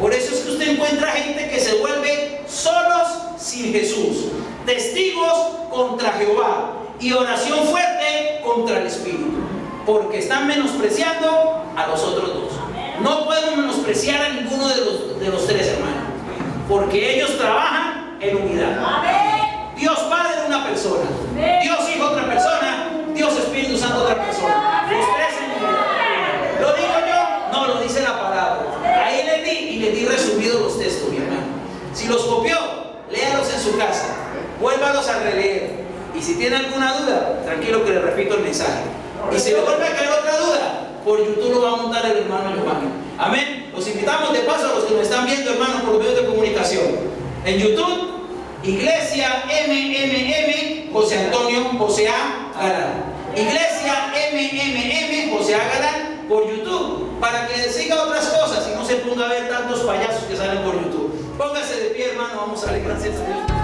Por eso es que usted encuentra gente que se vuelve solos sin Jesús, testigos contra Jehová y oración fuerte contra el Espíritu, porque están menospreciando a los otros 2. No podemos menospreciar a ninguno de los 3, hermanos. porque ellos trabajan en unidad. Amén. Dios Padre una persona, Amén. Dios Hijo otra persona, Dios Espíritu Santo otra persona. Los tres en unidad. ¿Lo digo yo? No, lo dice la palabra. Ahí les di resumidos los textos, mi hermano. Si los copió, léalos en su casa, vuélvalos a releer. Y si tiene alguna duda, tranquilo que le repito el mensaje. Y si le vuelve a caer otra duda, por YouTube lo va a montar el hermano Giovanni. Amén. Los invitamos de paso a los que nos están viendo, hermanos, por los medios de comunicación. En YouTube, Iglesia MMM José Antonio José A. Galán. Iglesia MMM José A. Galán por YouTube, para que siga otras cosas y no se ponga a ver tantos payasos que salen por YouTube. Póngase de pie, hermano, vamos a darle gracias a Dios.